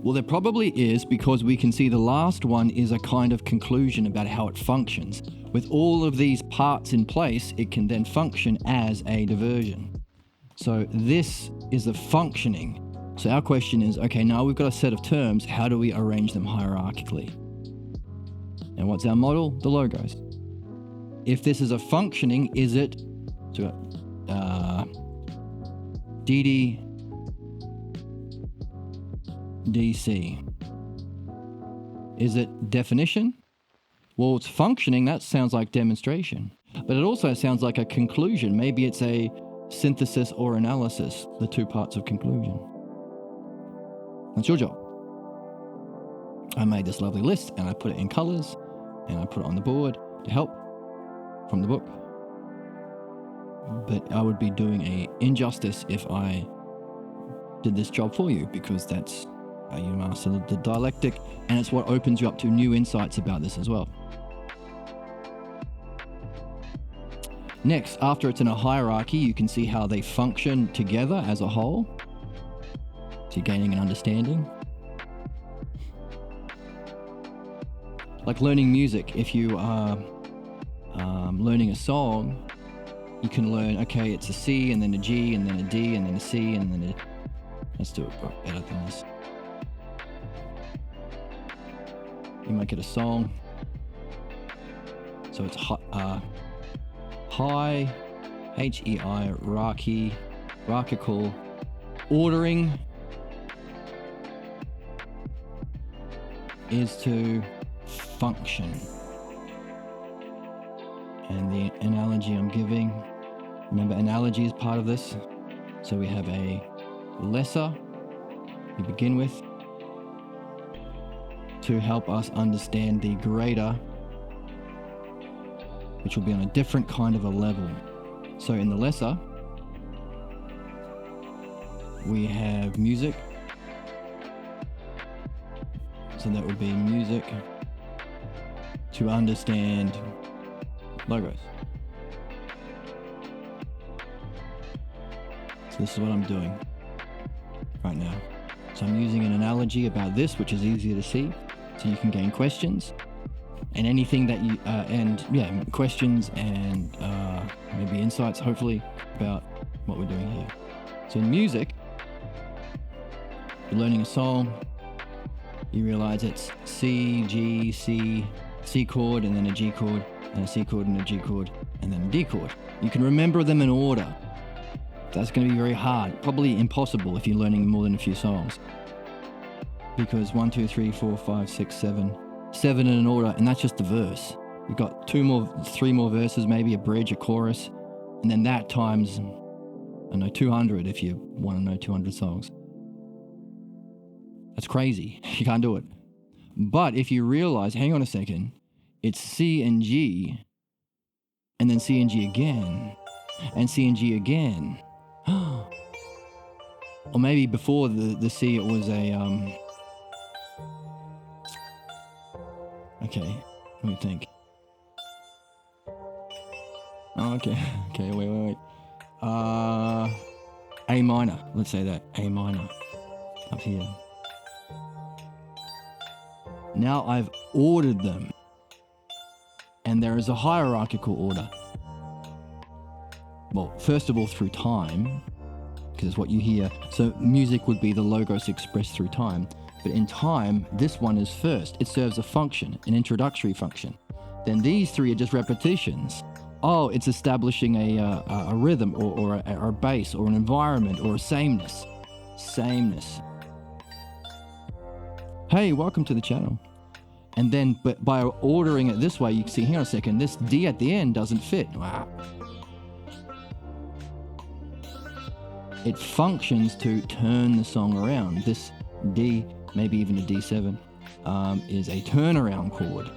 Speaker 1: well, there probably is, because we can see the last one is a kind of conclusion about how it functions. With all of these parts in place, it can then function as a diversion. So this is the functioning. So our question is, okay, now we've got a set of terms, how do we arrange them hierarchically? And what's our model? The logos. If this is a functioning, is it DD DC? Is it definition? Well, it's functioning, that sounds like demonstration. But it also sounds like a conclusion. Maybe it's a synthesis or analysis, the two parts of conclusion. That's your job. I made this lovely list and I put it in colors and I put it on the board to help from the book. But I would be doing an injustice if I did this job for you, because that's how you master the dialectic, and it's what opens you up to new insights about this as well. Next, after it's in a hierarchy, you can see how they function together as a whole. So you're gaining an understanding. Like learning music, if you are learning a song, you can learn, okay, it's a C and then a G and then a D and then a C and then a... Let's do it better than this. You might get a song. So it's high, H-E-I, hierarchical, ordering is to function. And the analogy I'm giving, remember analogy is part of this. So we have a lesser we begin with to help us understand the greater, which will be on a different kind of a level. So in the lesser, we have music. So that would be music to understand logos. So this is what I'm doing right now. So I'm using an analogy about this, which is easier to see, so you can gain questions and anything that you, questions and maybe insights, hopefully, about what we're doing here. So in music, you're learning a song, you realize it's C, G, C, C chord, and then a G chord, and a C chord, and a G chord, and then a D chord. You can remember them in order. That's going to be very hard, probably impossible if you're learning more than a few songs. Because 1, 2, 3, 4, 5, 6, 7 in an order, and that's just the verse. You've got 3 more verses, maybe a bridge, a chorus, and then that times, 200 if you want to know 200 songs. That's crazy. You can't do it. But if you realize, hang on a second, it's C and G, and then C and G again, and C and G again. Or maybe before the C it was a okay, let me think. Oh, okay, wait. A minor, let's say that, A minor, up here. Now I've ordered them, and there is a hierarchical order. Well, first of all, through time, because it's what you hear. So music would be the logos expressed through time. But in time, this one is first. It serves a function, an introductory function. Then these 3 are just repetitions. Oh, it's establishing a rhythm or a base or an environment or a sameness. Sameness. Hey, welcome to the channel. And then, but by ordering it this way, you can see, hang on a second, this D at the end doesn't fit. Wow. It functions to turn the song around. This D, maybe even a D7, is a turnaround chord.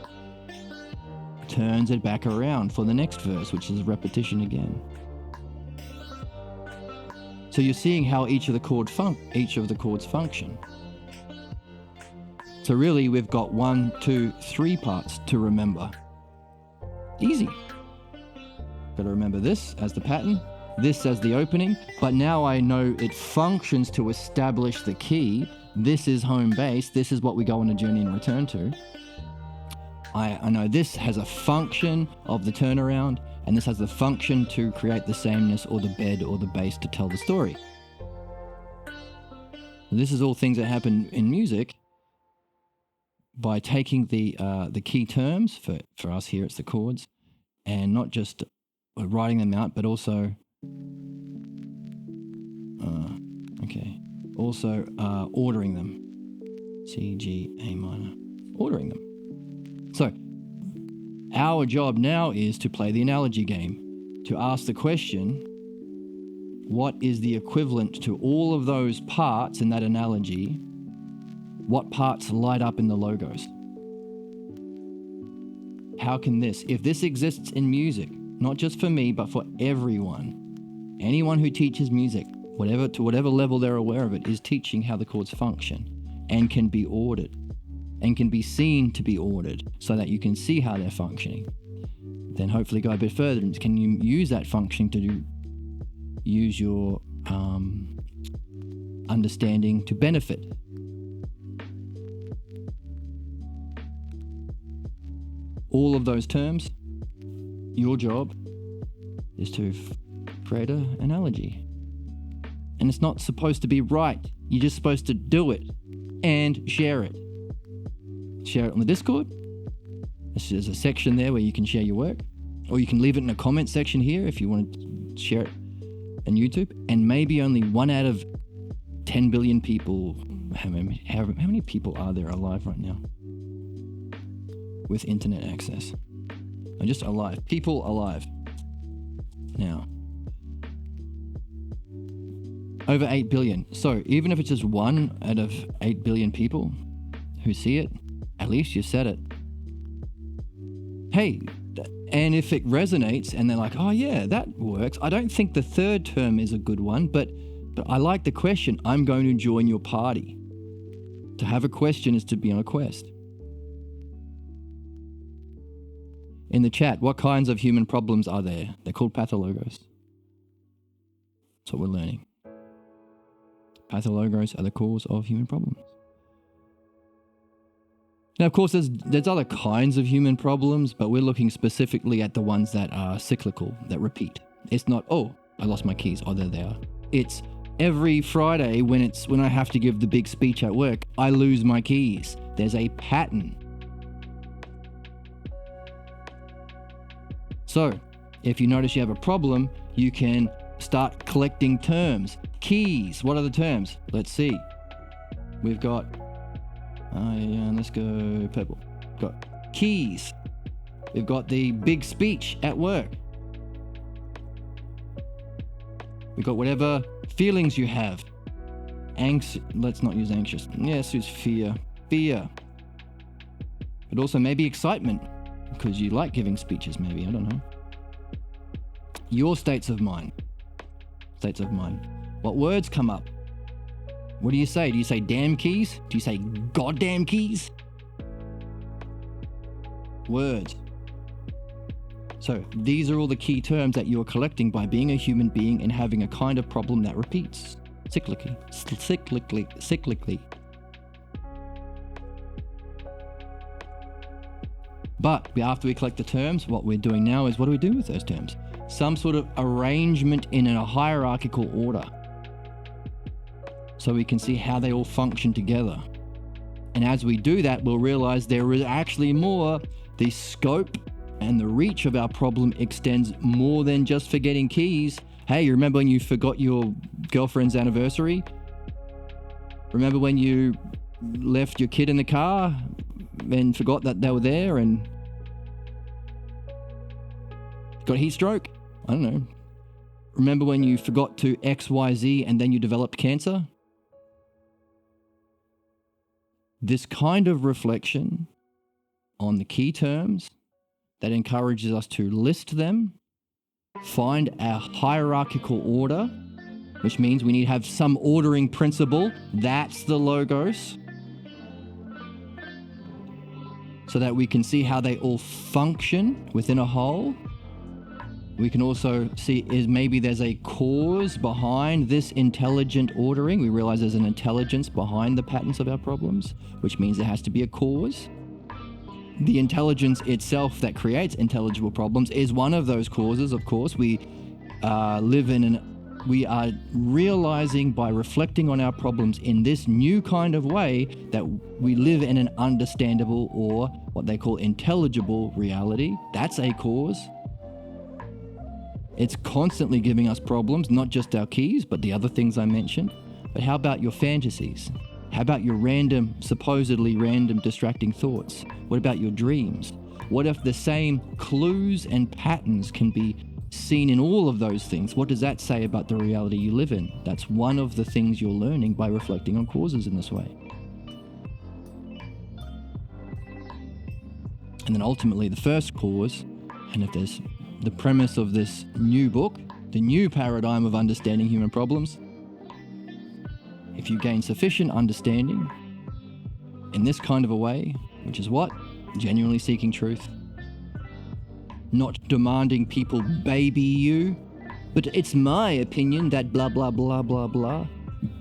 Speaker 1: Turns it back around for the next verse, which is repetition again. So you're seeing how each of the chords function. So really, we've got 1, 2, 3 parts to remember. Easy. Got to remember this as the pattern, this as the opening, but now I know it functions to establish the key. This is home base. This is what we go on a journey and return to. I know this has a function of the turnaround, and this has the function to create the sameness or the bed or the base to tell the story. This is all things that happen in music by taking the key terms, for us here it's the chords, and not just writing them out, but also ordering them. C, G, A minor, ordering them. So our job now is to play the analogy game, to ask the question, what is the equivalent to all of those parts in that analogy? What parts light up in the logos? How can this, if this exists in music, not just for me, but for everyone, anyone who teaches music, to whatever level they're aware of it, is teaching how the chords function and can be ordered and can be seen to be ordered so that you can see how they're functioning. Then hopefully go a bit further. Can you use that functioning to use your understanding to benefit? All of those terms, your job is to create an analogy. And it's not supposed to be right. You're just supposed to do it and share it. Share it on the Discord. There's a section there where you can share your work, or you can leave it in a comment section here if you want to share it on YouTube. And maybe only 1 out of 10 billion people, how many people are there alive right now with internet access? And just alive, people alive now. Over 8 billion. So even if it's just 1 out of 8 billion people who see it, at least you said it. Hey, and if it resonates and they're like, oh yeah, that works. I don't think the third term is a good one, but I like the question. I'm going to join your party. To have a question is to be on a quest. In the chat, what kinds of human problems are there? They're called pathologos. That's what we're learning. Pathologos are the cause of human problems. Now, of course, there's other kinds of human problems, but we're looking specifically at the ones that are cyclical, that repeat. It's not, oh, I lost my keys. Oh, there they are. It's every Friday when I have to give the big speech at work, I lose my keys. There's a pattern. So, if you notice you have a problem, you can start collecting terms. Keys, what are the terms? Let's see. We've got, let's go purple. Got keys. We've got the big speech at work. We've got whatever feelings you have. Let's not use anxious. Yes, use fear. Fear. But also maybe excitement, because you like giving speeches, maybe, I don't know. Your states of mind. States of mind. What words come up? What do you say? Do you say damn keys? Do you say goddamn keys? Words. So these are all the key terms that you're collecting by being a human being and having a kind of problem that repeats cyclically. But after we collect the terms, what we're doing now is, what do we do with those terms? Some sort of arrangement in a hierarchical order, so we can see how they all function together. And as we do that, we'll realize there is actually more. The scope and the reach of our problem extends more than just forgetting keys. Hey, you remember when you forgot your girlfriend's anniversary? Remember when you left your kid in the car and forgot that they were there and got heat stroke? I don't know. Remember when you forgot to XYZ and then you developed cancer? This kind of reflection on the key terms that encourages us to list them, find a hierarchical order, which means we need to have some ordering principle. That's the logos. So that we can see how they all function within a whole. We can also see is maybe there's a cause behind this intelligent ordering. We realize there's an intelligence behind the patterns of our problems, which means there has to be a cause. The intelligence itself that creates intelligible problems is one of those causes, of course. We we are realizing by reflecting on our problems in this new kind of way that we live in an understandable or what they call intelligible reality. That's a cause. It's constantly giving us problems, not just our keys, but the other things I mentioned. But how about your fantasies? How about your supposedly random distracting thoughts? What about your dreams? What if the same clues and patterns can be seen in all of those things? What does that say about the reality you live in? That's one of the things you're learning by reflecting on causes in this way. And then ultimately the first cause, and if there's the premise of this new book, the new paradigm of understanding human problems, if you gain sufficient understanding in this kind of a way, which is what? Genuinely seeking truth, not demanding people baby you, but it's my opinion that blah, blah, blah, blah, blah.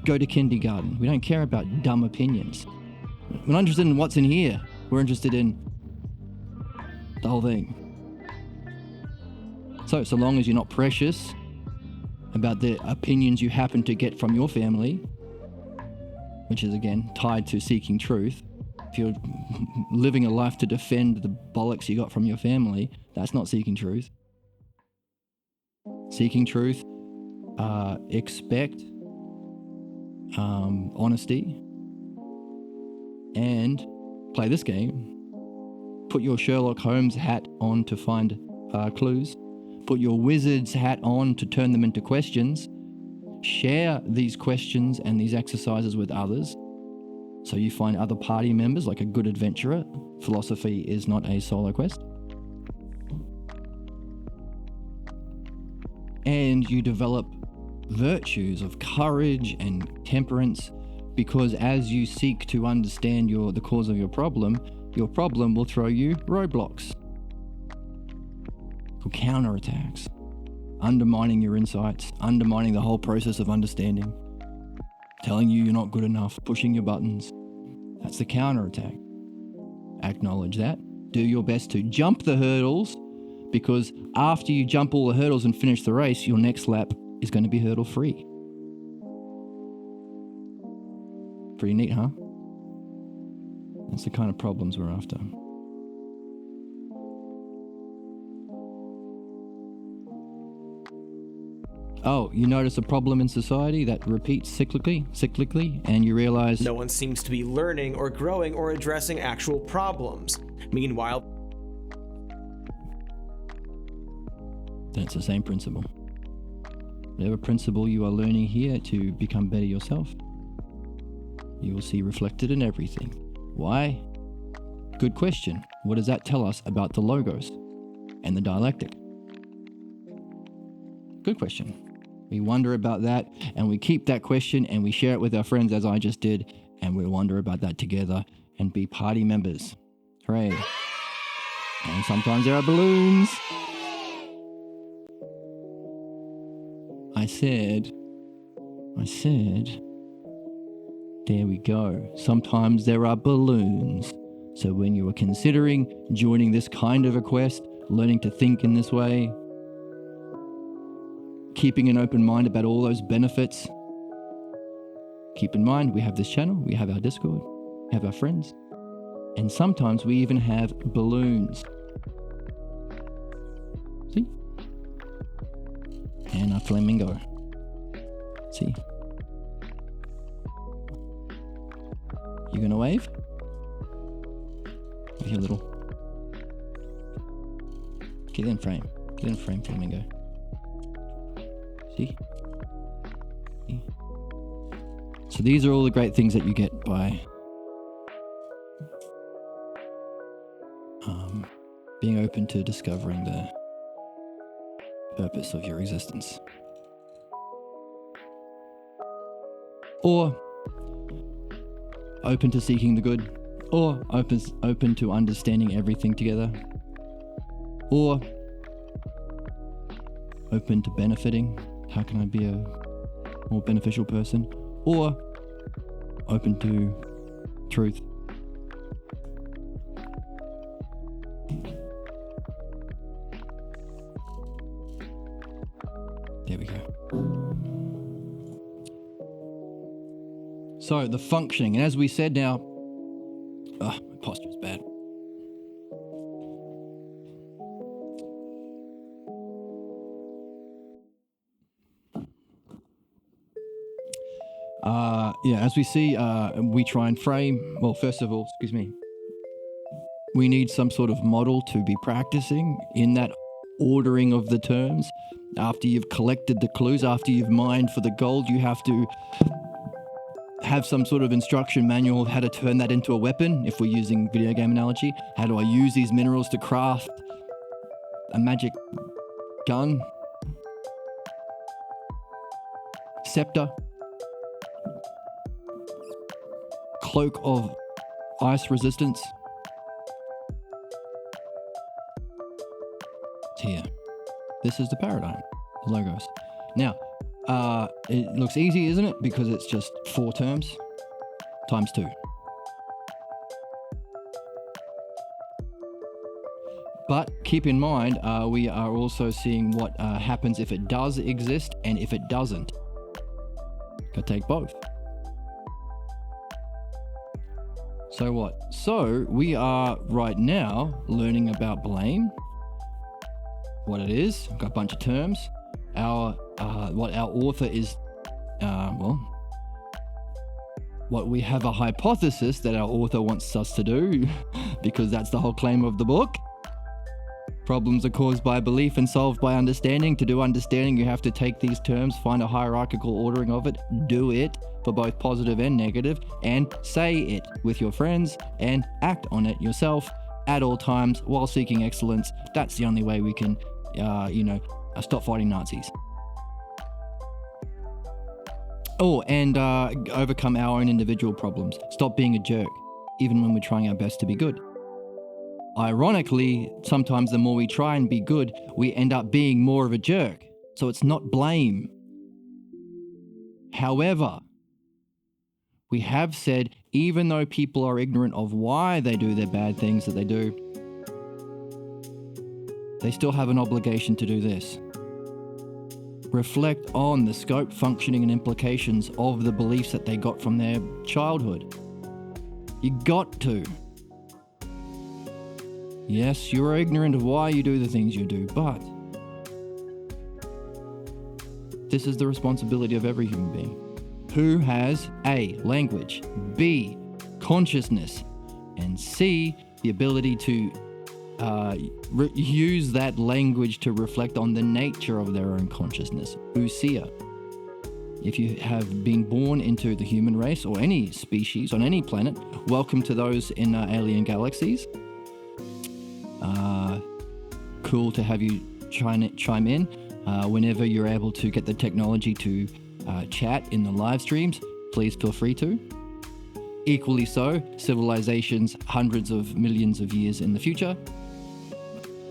Speaker 1: Go to kindergarten. We don't care about dumb opinions. We're not interested in what's in here. We're interested in the whole thing. So long as you're not precious about the opinions you happen to get from your family, which is again tied to seeking truth. If you're living a life to defend the bollocks you got from your family, that's not seeking truth. Seeking truth, expect honesty, and play this game. Put your Sherlock Holmes hat on to find clues. Put your wizard's hat on to turn them into questions. Share these questions and these exercises with others so you find other party members like a good adventurer. Philosophy is not a solo quest. And you develop virtues of courage and temperance, because as you seek to understand the cause of your problem will throw you roadblocks or counterattacks, undermining your insights, undermining the whole process of understanding, telling you you're not good enough, pushing your buttons. That's the counterattack. Acknowledge that. Do your best to jump the hurdles, because after you jump all the hurdles and finish the race, your next lap is going to be hurdle free. Pretty neat, huh? That's the kind of problems we're after. Oh, you notice a problem in society that repeats cyclically, and you realize
Speaker 2: no one seems to be learning or growing or addressing actual problems. Meanwhile,
Speaker 1: that's the same principle. Whatever principle you are learning here to become better yourself, you will see reflected in everything. Why? Good question. What does that tell us about the logos and the dialectic? Good question. We wonder about that, and we keep that question and we share it with our friends, as I just did, and we wonder about that together and be party members. Hooray. And sometimes there are balloons. I said, there we go. Sometimes there are balloons. So when you are considering joining this kind of a quest, learning to think in this way, keeping an open mind about all those benefits, keep in mind we have this channel, we have our Discord, we have our friends, and sometimes we even have balloons. See? And a flamingo. See? You gonna wave? with your little... Get in frame. Get in frame, Flamingo. See? See? So these are all the great things that you get by being open to discovering the purpose of your existence. Or open to seeking the good, or open to understanding everything together, or open to benefiting. How can I be a more beneficial person? Or open to truth. There we go. So the functioning, and as we said now, my posture is bad. As we see, we try and frame, well, first of all, we need some sort of model to be practicing in that ordering of the terms. After you've collected the clues, after you've mined for the gold, you have to have some sort of instruction manual of how to turn that into a weapon. If we're using video game analogy, how do I use these minerals to craft a magic gun, scepter, cloak of ice resistance? It's here. This is the paradigm, the logos. Now, it looks easy, isn't it? Because it's just 4 terms times 2. But keep in mind, we are also seeing what happens if it does exist and if it doesn't. Gotta take both. So what? So we are right now learning about blame, what it is. We've got a bunch of terms. What our author is, what we have a hypothesis that our author wants us to do, because that's the whole claim of the book. Problems are caused by belief and solved by understanding. To do understanding, you have to take these terms, find a hierarchical ordering of it, do it for both positive and negative, and say it with your friends and act on it yourself at all times while seeking excellence. That's the only way we can, stop fighting Nazis. Oh, and overcome our own individual problems. Stop being a jerk, even when we're trying our best to be good. Ironically, sometimes the more we try and be good, we end up being more of a jerk. So it's not blame. However, we have said, even though people are ignorant of why they do their bad things that they do, they still have an obligation to do this. Reflect on the scope, functioning, and implications of the beliefs that they got from their childhood. You got to. Yes, you're ignorant of why you do the things you do, but this is the responsibility of every human being who has A, language, B, consciousness, and C, the ability to use that language to reflect on the nature of their own consciousness, ousia. If you have been born into the human race or any species on any planet, welcome to those in alien galaxies. Cool to have you chime in whenever you're able to get the technology to chat in the live streams. Please feel free to. Equally so, civilizations hundreds of millions of years in the future,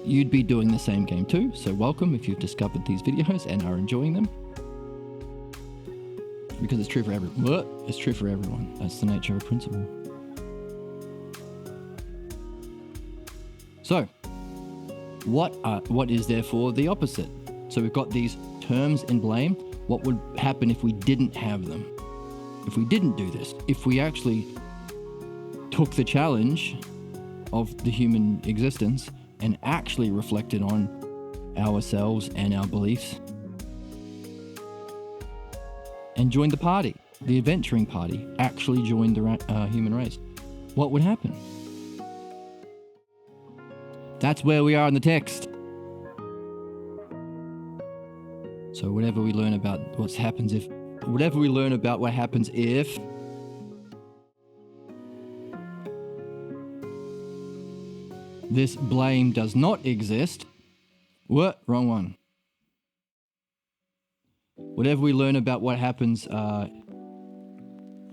Speaker 1: you'd be doing the same game too. So welcome if you've discovered these videos and are enjoying them. Because it's true for everyone. It's true for everyone. That's the nature of a principle. So, what is therefore the opposite? So we've got these terms in blame. What would happen if we didn't have them? If we didn't do this? If we actually took the challenge of the human existence and actually reflected on ourselves and our beliefs and joined the party, the adventuring party, actually joined the human race, what would happen? That's where we are in the text. So whatever we learn about what happens if this blame does not exist. What? Wrong one. Whatever we learn about what happens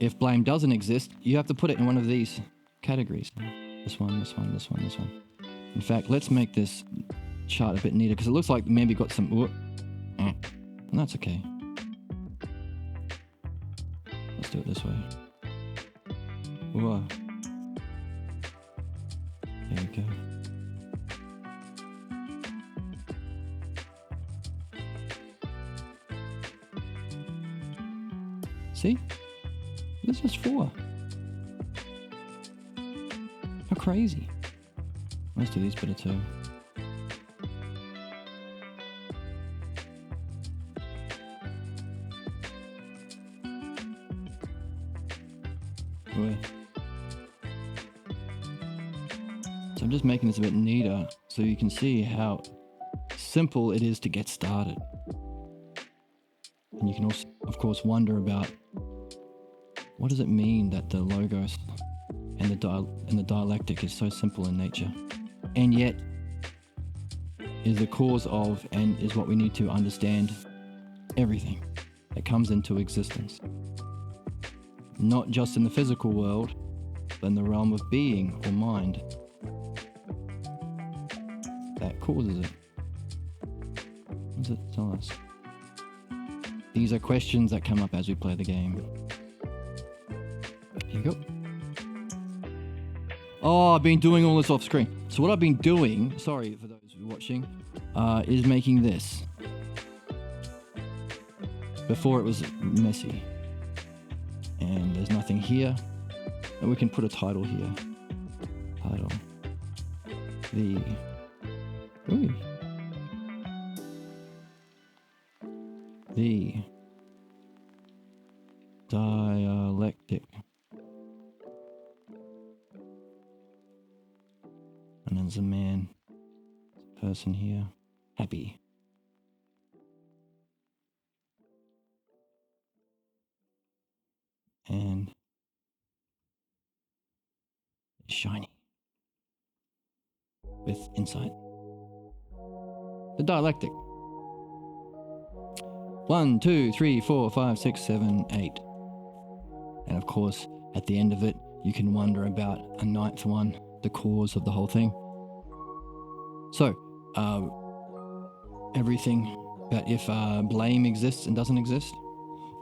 Speaker 1: if blame doesn't exist, you have to put it in one of these categories. This one. In fact, let's make this chart a bit neater because it looks like maybe got some... That's okay. Let's do it this way. Whoa. There we go. See? This is 4. How crazy. Let's do these better too. So I'm just making this a bit neater so you can see how simple it is to get started. And you can also, of course, wonder about what does it mean that the logos and the dialectic is so simple in nature, and yet is the cause of and is what we need to understand everything that comes into existence. Not just in the physical world, but in the realm of being or mind that causes it. What does it tell us? These are questions that come up as we play the game. Here you go. Oh, I've been doing all this off screen. So what I've been doing, sorry for those who are watching, is making this. Before it was messy. And there's nothing here. And we can put a title here. Title. The dialectic. And then there's a man, person here, happy. And shiny. With insight. The dialectic. 1, 2, 3, 4, 5, 6, 7, 8. And of course, at the end of it, you can wonder about a 9th one, the cause of the whole thing. So, everything about if blame exists and doesn't exist,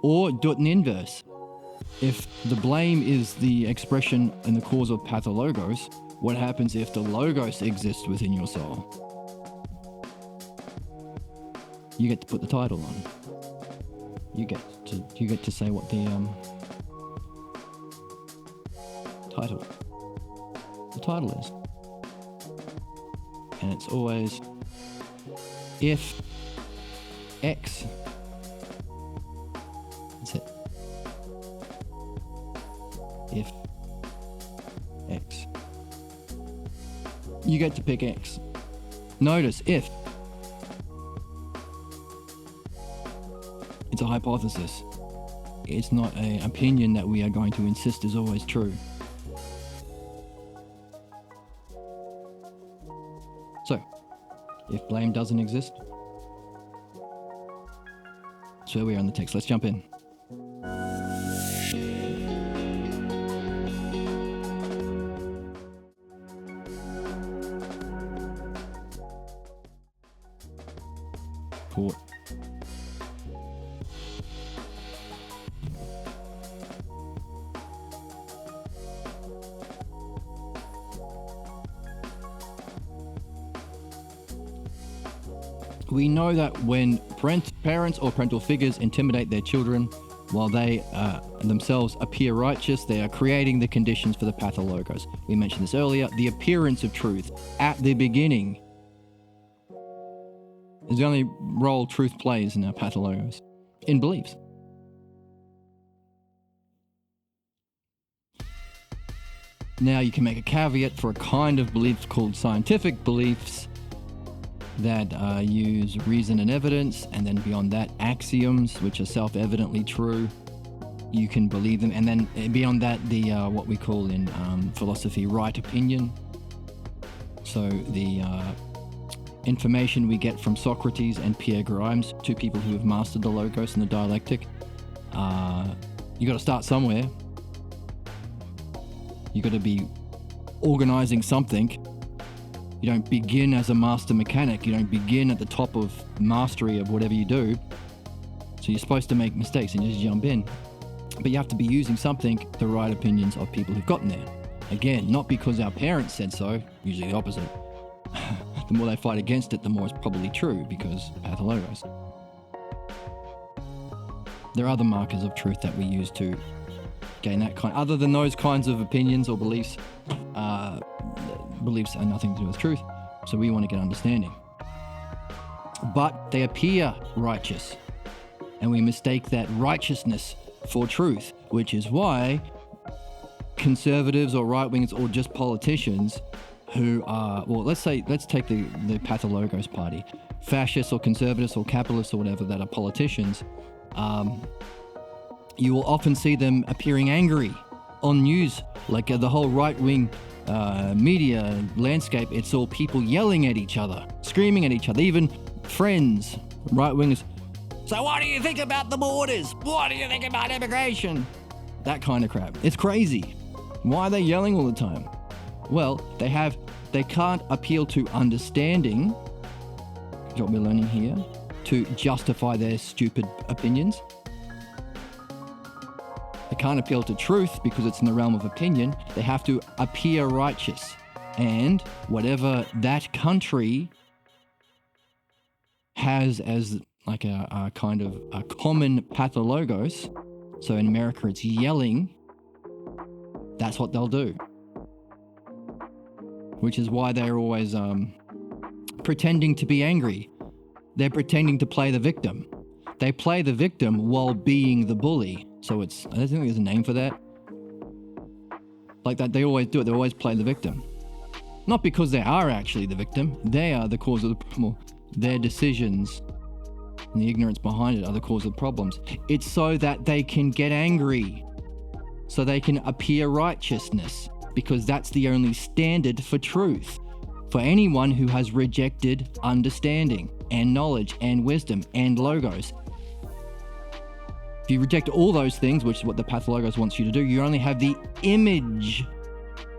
Speaker 1: or do it in inverse. If the blame is the expression and the cause of pathologos, what happens if the logos exists within your soul? You get to put the title on. You get to say what the title is. And it's always if X. That's it. If X. You get to pick X. Notice if. It's a hypothesis. It's not an opinion that we are going to insist is always true. So, if blame doesn't exist, that's where we are in the text. Let's jump in. Port. We know that when parents or parental figures intimidate their children while they themselves appear righteous, they are creating the conditions for the pathologos. We mentioned this earlier. The appearance of truth at the beginning is the only role truth plays in our pathologos, in beliefs. Now you can make a caveat for a kind of belief called scientific beliefs that use reason and evidence, and then beyond that, axioms, which are self-evidently true. You can believe them, and then beyond that, the what we call in philosophy right opinion. So the information we get from Socrates and Pierre Grimes, two people who have mastered the logos and the dialectic. You got to start somewhere. You got to be organizing something. You don't begin as a master mechanic. You don't begin at the top of mastery of whatever you do. So you're supposed to make mistakes and you just jump in. But you have to be using something, the right opinions of people who've gotten there. Again, not because our parents said so, usually the opposite. The more they fight against it, the more it's probably true, because pathologos. There are other markers of truth that we use to gain that kind. Other than those kinds of opinions or beliefs, beliefs are nothing to do with truth. So we want to get understanding. But they appear righteous, and we mistake that righteousness for truth, which is why conservatives or right-wingers or just politicians who are, well, let's take the pathologos party, fascists or conservatives or capitalists or whatever that are politicians, you will often see them appearing angry on news, like the whole right-wing media landscape. It's all people yelling at each other, screaming at each other, even friends, right-wingers. So what do you think about the borders? What do you think about immigration? That kind of crap. It's crazy. Why are they yelling all the time? Well, they can't appeal to understanding, is what we're learning here, to justify their stupid opinions. They can't appeal to truth because it's in the realm of opinion. They have to appear righteous. And whatever that country has as like a kind of a common pathologos, so in America it's yelling, that's what they'll do. Which is why they're always pretending to be angry. They're pretending to play the victim. They play the victim while being the bully. So I don't think there's a name for that. Like that, they always do it. They always play the victim. Not because they are actually the victim. They are the cause of the problem. Their decisions and the ignorance behind it are the cause of problems. It's so that they can get angry. So they can appear righteousness. Because that's the only standard for truth. For anyone who has rejected understanding and knowledge and wisdom and logos. If you reject all those things, which is what the pathologos wants you to do, you only have the image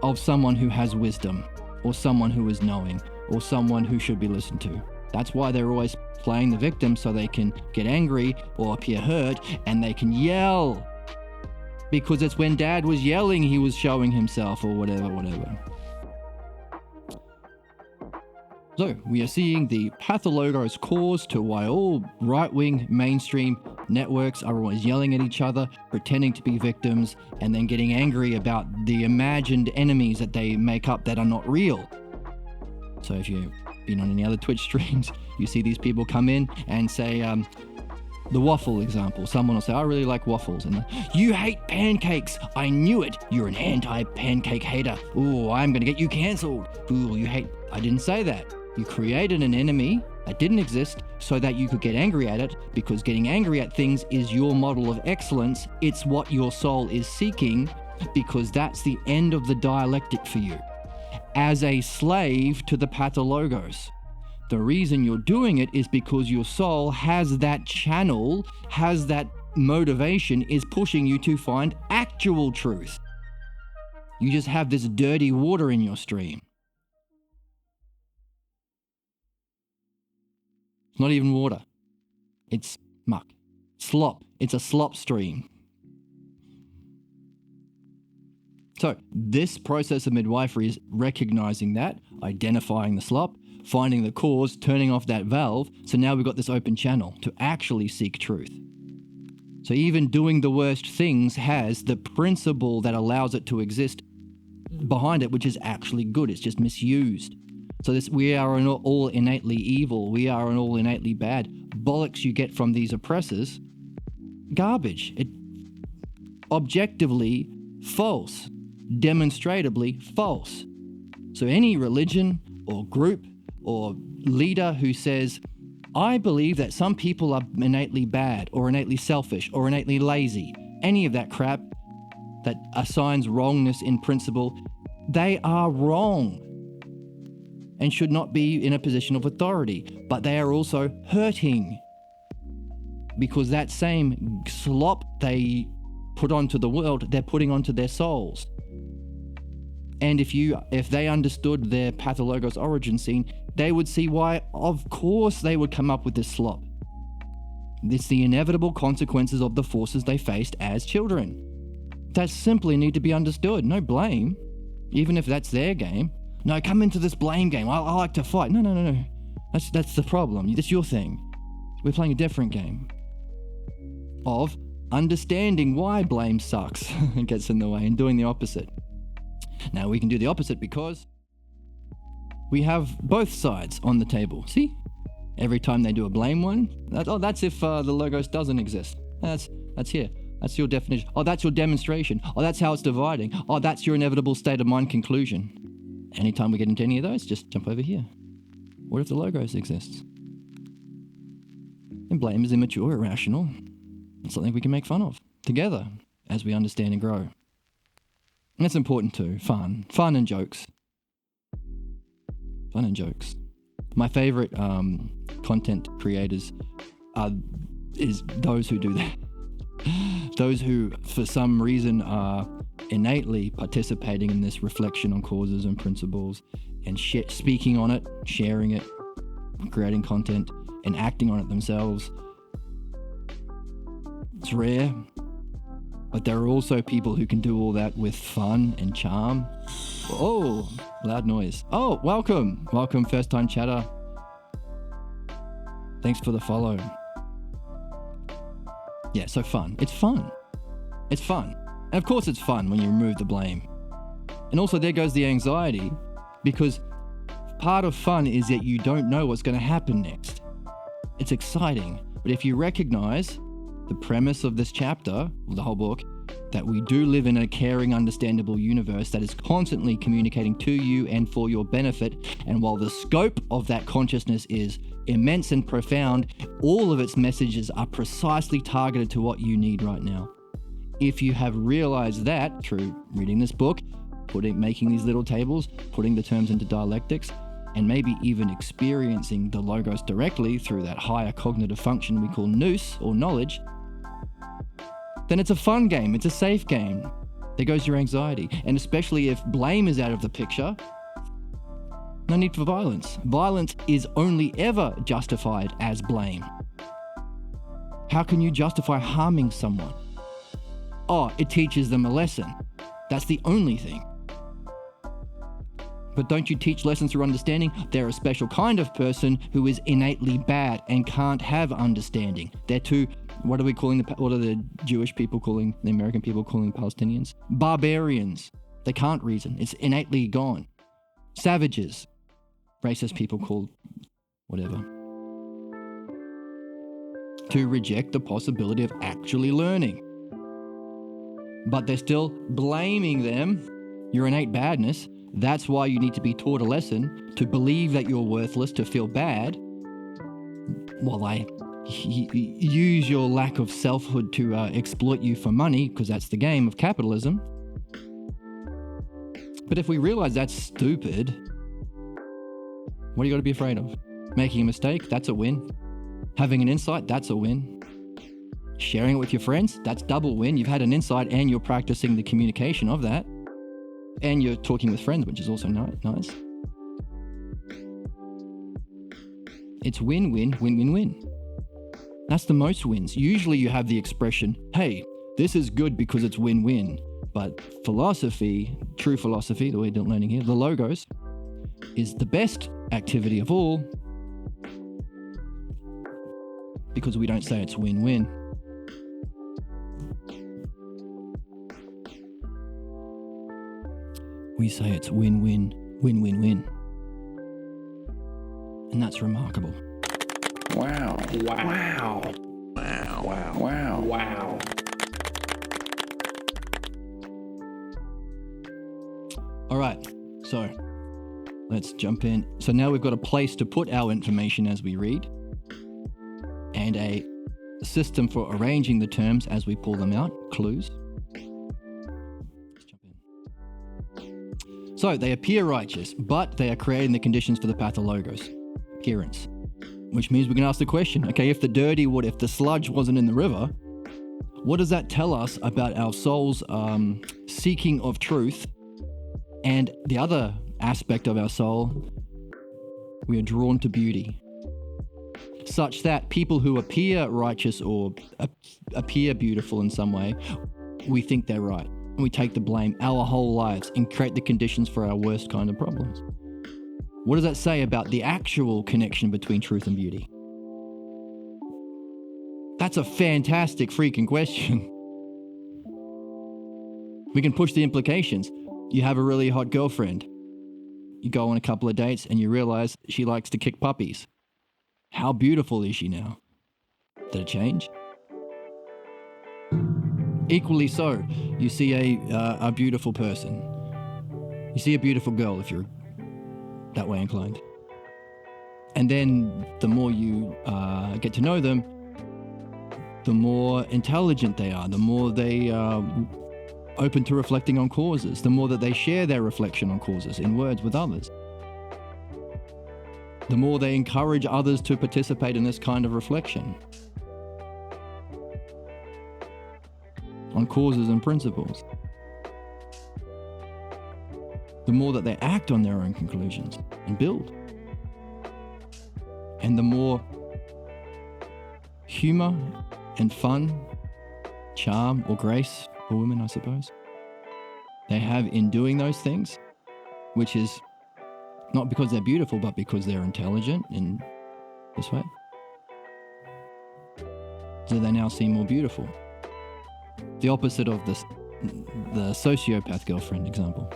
Speaker 1: of someone who has wisdom, or someone who is knowing, or someone who should be listened to. That's why they're always playing the victim, so they can get angry or appear hurt, and they can yell. Because it's when Dad was yelling, he was showing himself, or whatever. So, we are seeing the pathologos cause to why all right-wing mainstream networks are always yelling at each other, pretending to be victims, and then getting angry about the imagined enemies that they make up that are not real. So if you've been on any other Twitch streams, you see these people come in and say, the waffle example. Someone will say, I really like waffles. And you hate pancakes. I knew it. You're an anti-pancake hater. Ooh, I'm going to get you cancelled. Ooh, you hate... I didn't say that. You created an enemy that didn't exist so that you could get angry at it, because getting angry at things is your model of excellence. It's what your soul is seeking, because that's the end of the dialectic for you. As a slave to the pathologos. The reason you're doing it is because your soul has that channel, has that motivation, is pushing you to find actual truth. You just have this dirty water in your stream. It's not even water. It's muck. Slop. It's a slop stream. So this process of midwifery is recognizing that, identifying the slop, finding the cause, turning off that valve. So now we've got this open channel to actually seek truth. So even doing the worst things has the principle that allows it to exist behind it, which is actually good. It's just misused. So we are an all innately evil. We are an all innately bad. Bollocks you get from these oppressors, garbage. It objectively false. demonstrably false. So any religion or group or leader who says, I believe that some people are innately bad or innately selfish or innately lazy, any of that crap that assigns wrongness in principle, they are wrong and should not be in a position of authority. But they are also hurting because that same slop they put onto the world, they're putting onto their souls. And if they understood their pathologos origin scene, they would see why, of course, they would come up with this slop. It's the inevitable consequences of the forces they faced as children. That simply need to be understood. No blame, even if that's their game. No, come into this blame game. I like to fight. No. That's the problem. That's your thing. We're playing a different game of understanding why blame sucks and gets in the way and doing the opposite. Now we can do the opposite because we have both sides on the table. See? Every time they do a blame one, that's if the logos doesn't exist. That's here. That's your definition. Oh, that's your demonstration. Oh, that's how it's dividing. Oh, that's your inevitable state of mind conclusion. Anytime we get into any of those, just jump over here. What if the logos exists? And blame is immature, irrational. It's something we can make fun of together as we understand and grow. And that's important too. Fun and jokes. Fun and jokes. My favorite content creators is those who do that. Those who, for some reason, are innately participating in this reflection on causes and principles and speaking on it, sharing it, creating content, and acting on it themselves. It's rare, but there are also people who can do all that with fun and charm. Oh, loud noise. Oh, welcome. Welcome, first-time chatter. Thanks for the follow. Yeah, so fun. It's fun. It's fun. And of course it's fun when you remove the blame. And also there goes the anxiety, because part of fun is that you don't know what's going to happen next. It's exciting. But if you recognize the premise of this chapter, the whole book, that we do live in a caring, understandable universe that is constantly communicating to you and for your benefit, and while the scope of that consciousness is immense and profound, all of its messages are precisely targeted to what you need right now. If you have realized that through reading this book, making these little tables, putting the terms into dialectics, and maybe even experiencing the logos directly through that higher cognitive function we call nous, or knowledge, then it's a fun game, it's a safe game. There goes your anxiety. And especially if blame is out of the picture, no need for violence. Violence is only ever justified as blame. How can you justify harming someone? Oh, it teaches them a lesson. That's the only thing. But don't you teach lessons through understanding? They're a special kind of person who is innately bad and can't have understanding. They're too, what are the Jewish people calling, the American people calling Palestinians? Barbarians. They can't reason. It's innately gone. Savages. Racist people called whatever. To reject the possibility of actually learning. But they're still blaming them, your innate badness. That's why you need to be taught a lesson, to believe that you're worthless, to feel bad, while I use your lack of selfhood to exploit you for money, because that's the game of capitalism. But if we realize that's stupid, what do you got to be afraid of? Making a mistake, that's a win. Having an insight, that's a win. Sharing it with your friends, that's double win. You've had an insight and you're practicing the communication of that. And you're talking with friends, which is also nice. It's win-win, win-win-win. That's the most wins. Usually you have the expression, hey, this is good because it's win-win. But philosophy, true philosophy, the way we're learning here, the logos, is the best activity of all because we don't say it's win-win. We say it's win-win, win-win-win. And that's remarkable.
Speaker 3: Wow.
Speaker 2: Wow.
Speaker 3: Wow. Wow.
Speaker 2: Wow.
Speaker 1: All right, so let's jump in. So now we've got a place to put our information as we read, and a system for arranging the terms as we pull them out, clues. Let's jump in. So they appear righteous, but they are creating the conditions for the pathologos, appearance. Which means we can ask the question, okay, if the sludge wasn't in the river, what does that tell us about our soul's seeking of truth? And the other aspect of our soul, we are drawn to beauty, such that people who appear righteous or appear beautiful in some way, we think they're right. And we take the blame our whole lives and create the conditions for our worst kind of problems. What does that say about the actual connection between truth and beauty? That's a fantastic freaking question. We can push the implications. You have a really hot girlfriend. You go on a couple of dates and you realize she likes to kick puppies. How beautiful is she now? Did it change? Equally so, you see a beautiful person. You see a beautiful girl if you're that way inclined. And then the more you get to know them, the more intelligent they are, the more they open to reflecting on causes, the more that they share their reflection on causes in words with others. The more they encourage others to participate in this kind of reflection on causes and principles. The more that they act on their own conclusions and build. And the more humor and fun, charm or grace for women, I suppose, they have in doing those things, which is not because they're beautiful, but because they're intelligent in this way. So they now seem more beautiful. The opposite of the sociopath girlfriend example.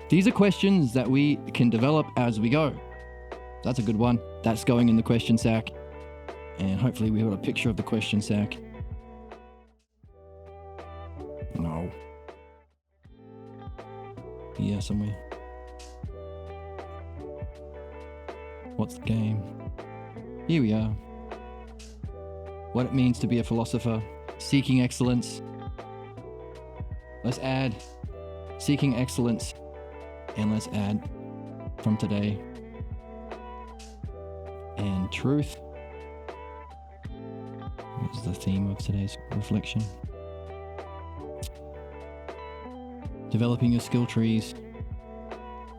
Speaker 1: These are questions that we can develop as we go. That's a good one. That's going in the question sack. And hopefully we got a picture of the question sack. No. Yeah, somewhere. What's the game? Here we are. What it means to be a philosopher. Seeking excellence. Let's add seeking excellence. And let's add from today. And truth. This is the theme of today's reflection. Developing your skill trees.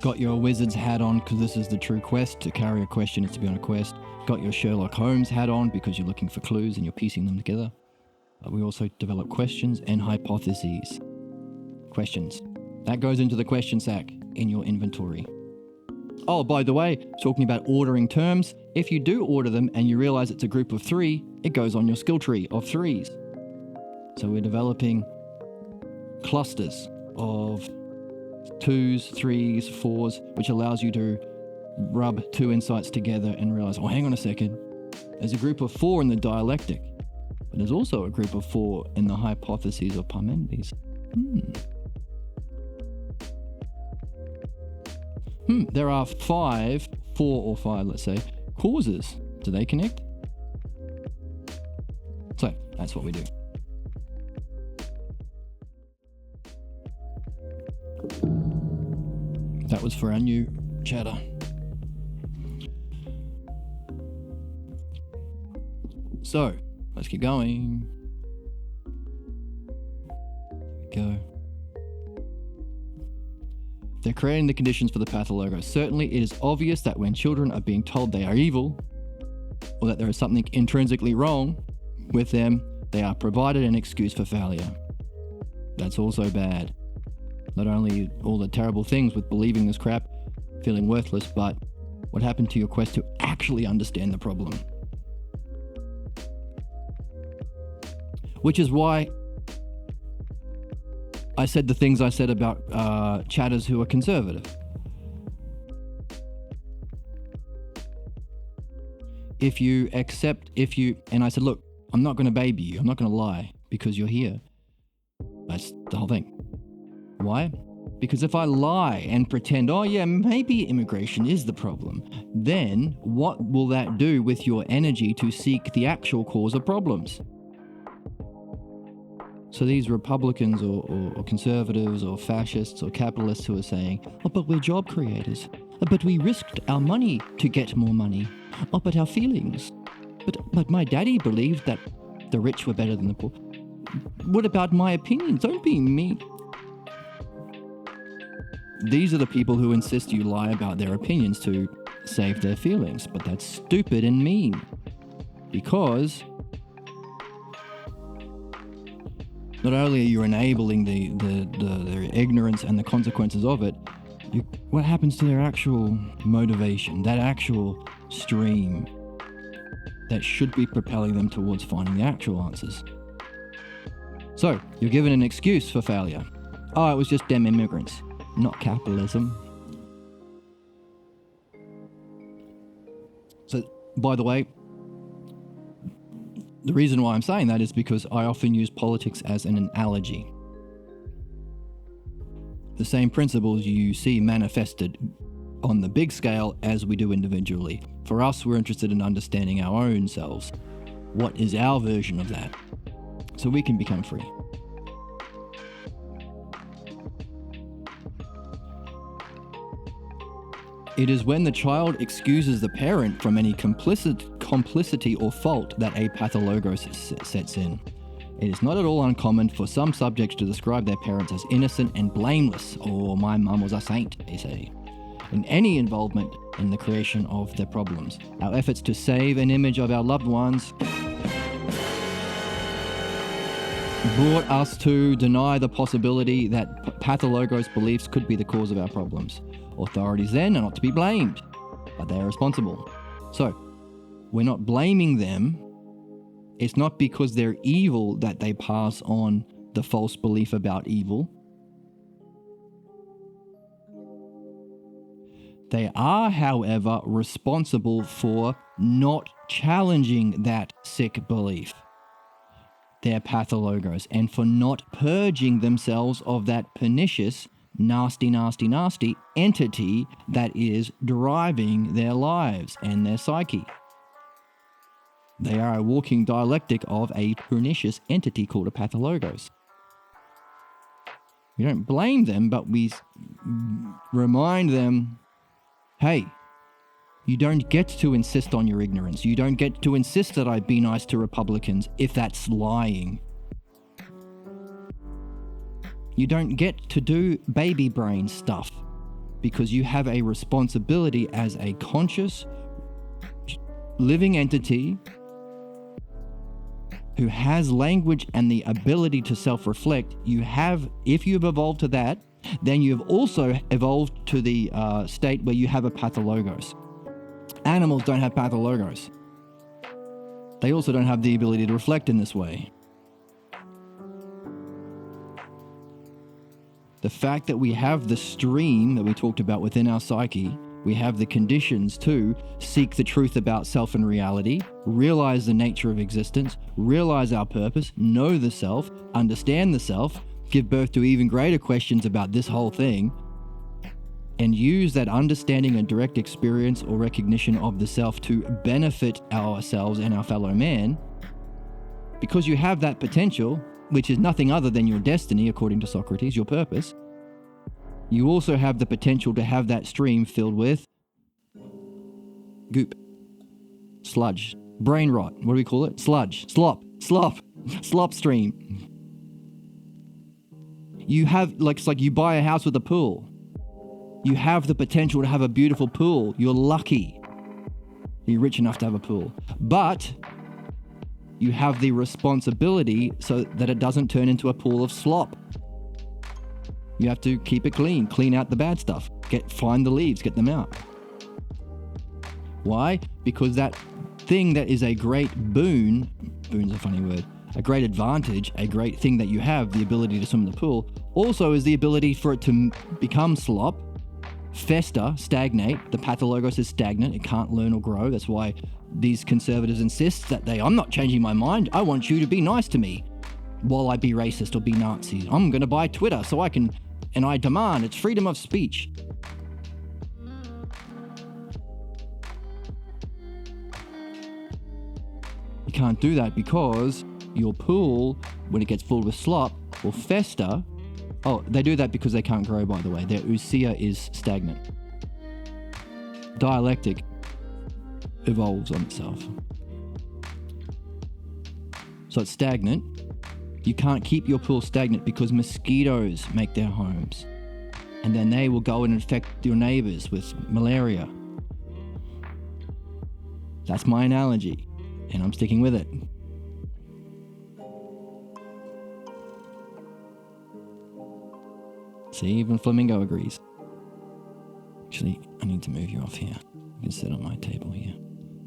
Speaker 1: Got your wizard's hat on because this is the true quest. To carry a question is to be on a quest. Got your Sherlock Holmes hat on because you're looking for clues and you're piecing them together. We also develop questions and hypotheses. Questions. That goes into the question sack in your inventory. Oh, by the way, talking about ordering terms, if you do order them and you realize it's a group of 3, it goes on your skill tree of 3s. So we're developing clusters of 2s, 3s, 4s, which allows you to rub 2 insights together and realize, oh, hang on a second. There's a group of 4 in the dialectic, but there's also a group of 4 in the hypotheses of Parmenides. There are 4 or 5, let's say, causes. Do they connect? So that's what we do. That was for our new chatter. So let's keep going. Here we go. They're creating the conditions for the pathologos. Certainly, it is obvious that when children are being told they are evil, or that there is something intrinsically wrong with them, they are provided an excuse for failure. That's also bad. Not only all the terrible things with believing this crap, feeling worthless, but what happened to your quest to actually understand the problem? Which is why I said the things I said about chatters who are conservative. And I said, look, I'm not going to baby you. I'm not going to lie because you're here. That's the whole thing. Why? Because if I lie and pretend, oh yeah, maybe immigration is the problem, then what will that do with your energy to seek the actual cause of problems? So these Republicans or conservatives or fascists or capitalists who are saying, oh, but we're job creators. But we risked our money to get more money. Oh, but our feelings. But my daddy believed that the rich were better than the poor. What about my opinions? Don't be mean. These are the people who insist you lie about their opinions to save their feelings. But that's stupid and mean. Because not only are you enabling the ignorance and the consequences of it, what happens to their actual motivation, that actual stream that should be propelling them towards finding the actual answers? So, you're given an excuse for failure. Oh, it was just them immigrants, not capitalism. So, by the way, the reason why I'm saying that is because I often use politics as an analogy. The same principles you see manifested on the big scale as we do individually. For us, we're interested in understanding our own selves. What is our version of that? So we can become free. It is when the child excuses the parent from any complicity or fault that a pathologos sets in. It is not at all uncommon for some subjects to describe their parents as innocent and blameless, or my mum was a saint, they say, in any involvement in the creation of their problems. Our efforts to save an image of our loved ones brought us to deny the possibility that pathologos beliefs could be the cause of our problems. Authorities then are not to be blamed, but they are responsible. So, we're not blaming them. It's not because they're evil that they pass on the false belief about evil. They are, however, responsible for not challenging that sick belief, their pathologos, and for not purging themselves of that pernicious, nasty entity that is driving their lives and their psyche. They are a walking dialectic of a pernicious entity called a pathologos. We don't blame them, but we remind them, hey, you don't get to insist on your ignorance. You don't get to insist that I be nice to Republicans if that's lying. You don't get to do baby brain stuff because you have a responsibility as a conscious, living entity who has language and the ability to self-reflect. You have, if you've evolved to that, then you've also evolved to the state where you have a pathologos. Animals don't have pathologos. They also don't have the ability to reflect in this way. The fact that we have the stream that we talked about within our psyche, we have the conditions to seek the truth about self and reality, realize the nature of existence, realize our purpose, know the self, understand the self, give birth to even greater questions about this whole thing, and use that understanding and direct experience or recognition of the self to benefit ourselves and our fellow man. Because you have that potential, which is nothing other than your destiny, according to Socrates, your purpose, you also have the potential to have that stream filled with goop, sludge, brain rot. What do we call it? Sludge, slop stream. You have, it's like you buy a house with a pool. You have the potential to have a beautiful pool. You're lucky. You're rich enough to have a pool. But you have the responsibility so that it doesn't turn into a pool of slop. You have to keep it clean out the bad stuff, find the leaves, get them out. Why? Because that thing that is a great boon's a funny word, a great advantage, a great thing that you have, the ability to swim in the pool, also is the ability for it to become slop, fester, stagnate. The pathologos is stagnant, it can't learn or grow. That's why these conservatives insist that I'm not changing my mind, I want you to be nice to me while I be racist or be Nazi. I'm going to buy Twitter so I can And I demand it's freedom of speech. You can't do that because your pool, when it gets full with slop, will fester. Oh, they do that because they can't grow, by the way. Their ousia is stagnant. Dialectic evolves on itself. So it's stagnant. You can't keep your pool stagnant because mosquitoes make their homes. And then they will go and infect your neighbors with malaria. That's my analogy. And I'm sticking with it. See, even Flamingo agrees. Actually, I need to move you off here. You can sit on my table here.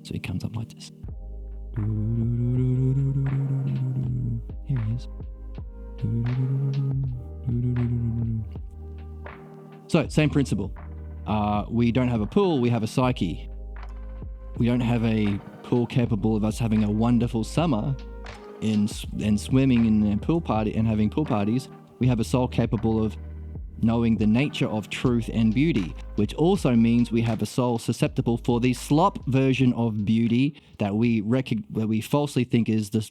Speaker 1: So he comes up like this. Here he is. So, same principle. We don't have a pool, we have a psyche. We don't have a pool capable of us having a wonderful summer and swimming in a pool party and having pool parties. We have a soul capable of knowing the nature of truth and beauty, which also means we have a soul susceptible for the slop version of beauty that we falsely think is the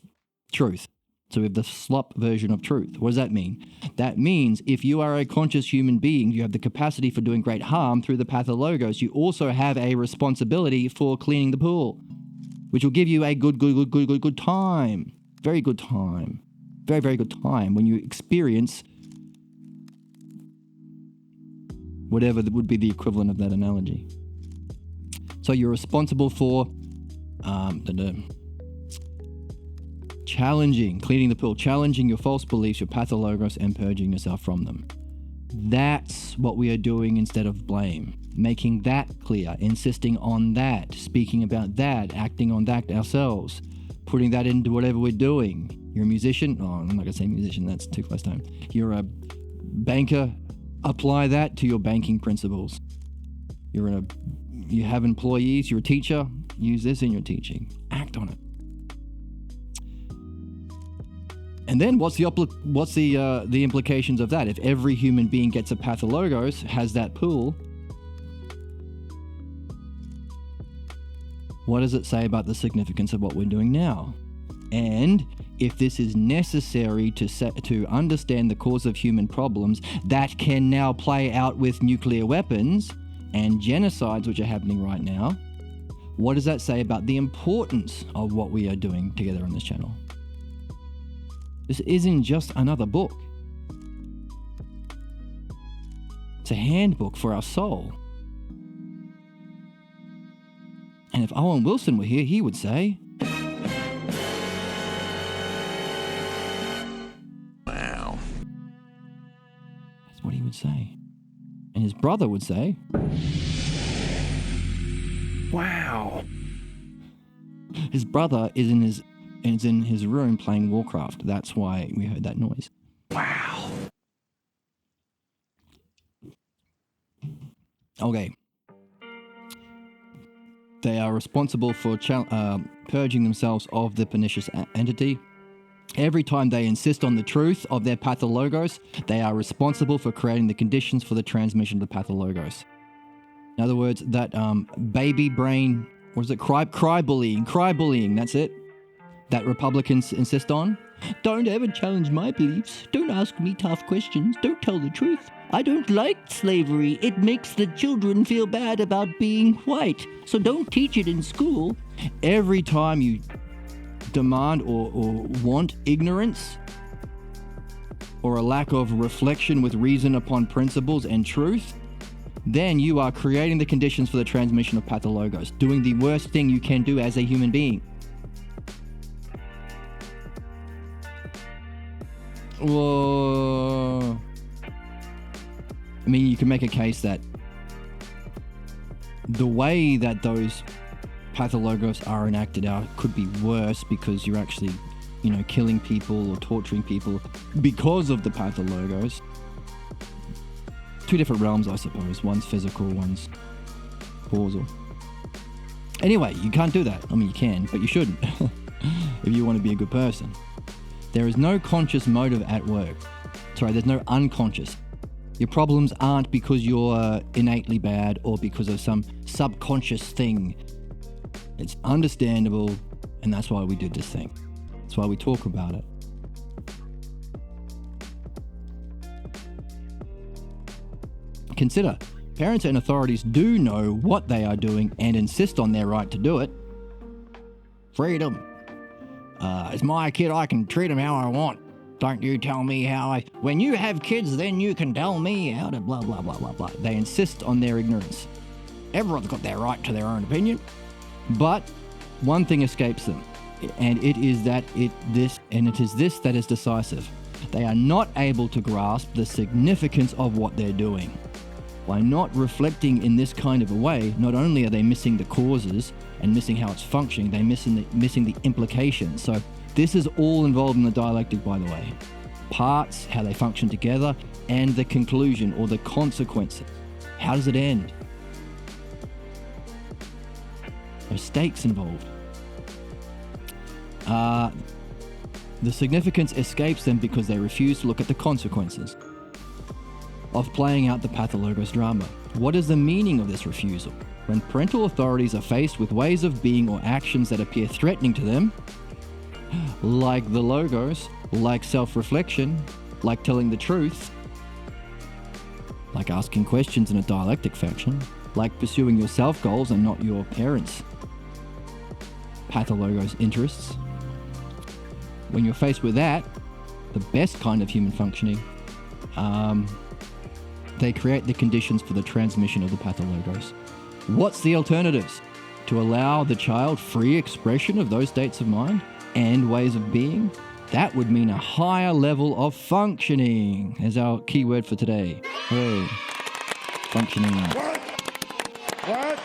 Speaker 1: truth. So we have the slop version of truth. What does that mean? That means if you are a conscious human being, you have the capacity for doing great harm through the pathologos. You also have a responsibility for cleaning the pool, which will give you a good time. Very good time. Very, very good time when you experience whatever would be the equivalent of that analogy. So you're responsible for cleaning the pool, challenging your false beliefs, your pathologos, and purging yourself from them. That's what we are doing instead of blame. Making that clear, insisting on that, speaking about that, acting on that ourselves, putting that into whatever we're doing. You're a musician? Oh, I'm not going to say musician, that's too close to home. You're a banker? Apply that to your banking principles. You have employees, you're a teacher, use this in your teaching. Act on it. And then what's the implications of that? If every human being gets a pathologos, has that pool, what does it say about the significance of what we're doing now? And if this is necessary to understand the cause of human problems that can now play out with nuclear weapons and genocides which are happening right now, what does that say about the importance of what we are doing together on this channel? This isn't just another book. It's a handbook for our soul. And if Owen Wilson were here, he would say,
Speaker 3: Wow.
Speaker 1: that's what he would say. And his brother would say,
Speaker 3: Wow.
Speaker 1: his brother is in his room playing Warcraft. That's why we heard that noise.
Speaker 3: Wow.
Speaker 1: Okay. They are responsible for purging themselves of the pernicious entity. Every time they insist on the truth of their pathologos, they are responsible for creating the conditions for the transmission of the pathologos. In other words, that baby brain, what is it? Cry bullying, that's it. That Republicans insist on. Don't ever challenge my beliefs. Don't ask me tough questions. Don't tell the truth. I don't like slavery. It makes the children feel bad about being white. So don't teach it in school. Every time you demand or want ignorance or a lack of reflection with reason upon principles and truth, then you are creating the conditions for the transmission of pathologos, doing the worst thing you can do as a human being. Whoa. I mean, you can make a case that the way that those pathologos are enacted out could be worse because you're actually, killing people or torturing people because of the pathologos. Two different realms, I suppose. One's physical, one's causal. Anyway, you can't do that. I mean, you can, but you shouldn't if you want to be a good person. There is no conscious motive at work. Sorry, there's no unconscious. Your problems aren't because you're innately bad or because of some subconscious thing. It's understandable, and that's why we do this thing. That's why we talk about it. Consider, parents and authorities do know what they are doing and insist on their right to do it. Freedom. It's my kid, I can treat him how I want. Don't you tell me when you have kids, then you can tell me how to blah, blah, blah, blah, blah. They insist on their ignorance. Everyone's got their right to their own opinion. But one thing escapes them, and it is this that is decisive. They are not able to grasp the significance of what they're doing. By not reflecting in this kind of a way, not only are they missing the causes and missing how it's functioning, they're missing the implications. So this is all involved in the dialectic, by the way. Parts, how they function together, and the conclusion or the consequences. How does it end? There's stakes involved. The significance escapes them because they refuse to look at the consequences of playing out the pathologos drama. What is the meaning of this refusal? When parental authorities are faced with ways of being or actions that appear threatening to them, like the logos, like self-reflection, like telling the truth, like asking questions in a dialectic fashion, like pursuing your self-goals and not your parents' pathologos interests. When you're faced with that, the best kind of human functioning, they create the conditions for the transmission of the pathologos. What's the alternatives? To allow the child free expression of those states of mind and ways of being? That would mean a higher level of functioning, is our key word for today. Hey, functioning.
Speaker 3: What?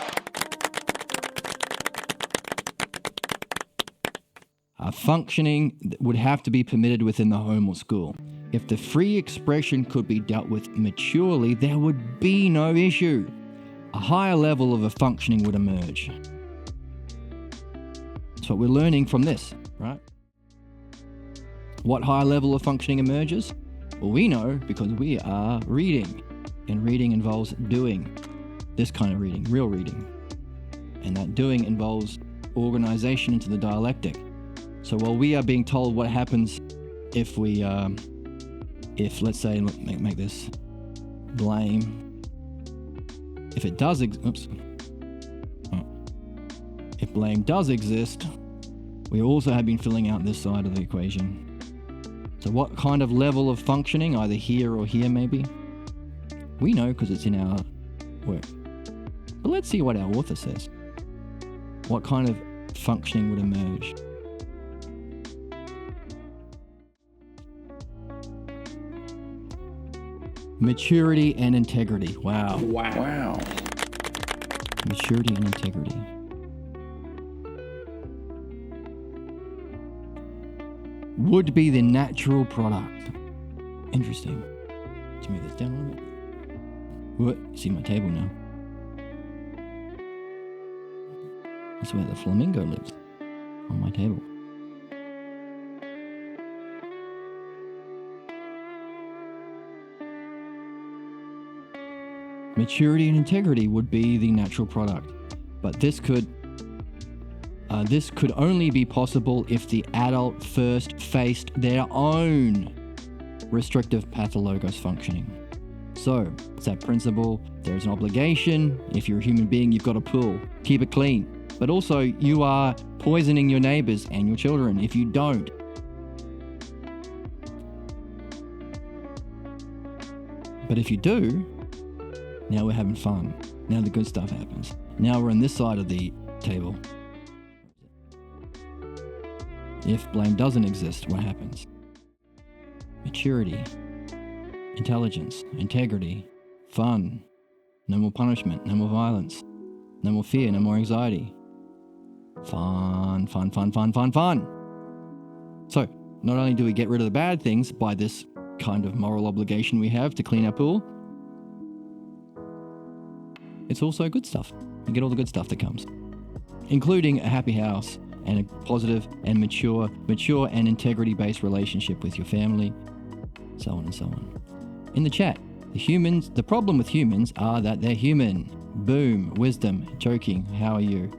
Speaker 1: Functioning would have to be permitted within the home or school. If the free expression could be dealt with maturely, there would be no issue. A higher level of a functioning would emerge. That's what we're learning from this, right? What higher level of functioning emerges? Well, we know because we are reading. And reading involves doing. This kind of reading, real reading. And that doing involves organization into the dialectic. So while we are being told what happens if we, if let's say, make this blame, if it does, if blame does exist, we also have been filling out this side of the equation. So what kind of level of functioning, either here or here maybe? We know because it's in our work. But let's see what our author says. What kind of functioning would emerge? Maturity and integrity. Wow. Maturity and integrity. Would be the natural product. Interesting. Let's move this down a little bit. What? See my table now. That's where the flamingo lives. On my table. Maturity and integrity would be the natural product, but this could only be possible if the adult first faced their own restrictive pathologos functioning. So, it's that principle, there's an obligation. If you're a human being, you've got a pool. Keep it clean. But also, you are poisoning your neighbors and your children if you don't. But if you do, now we're having fun. Now the good stuff happens. Now we're on this side of the table. If blame doesn't exist, what happens? Maturity, intelligence, integrity, fun, no more punishment, no more violence, no more fear, no more anxiety. Fun. So, not only do we get rid of the bad things by this kind of moral obligation we have to clean our pool, it's also good stuff. You get all the good stuff that comes, including a happy house and a positive and mature and integrity-based relationship with your family, so on and so on. In the chat, The problem with humans are that they're human. Boom, wisdom, joking. How are you?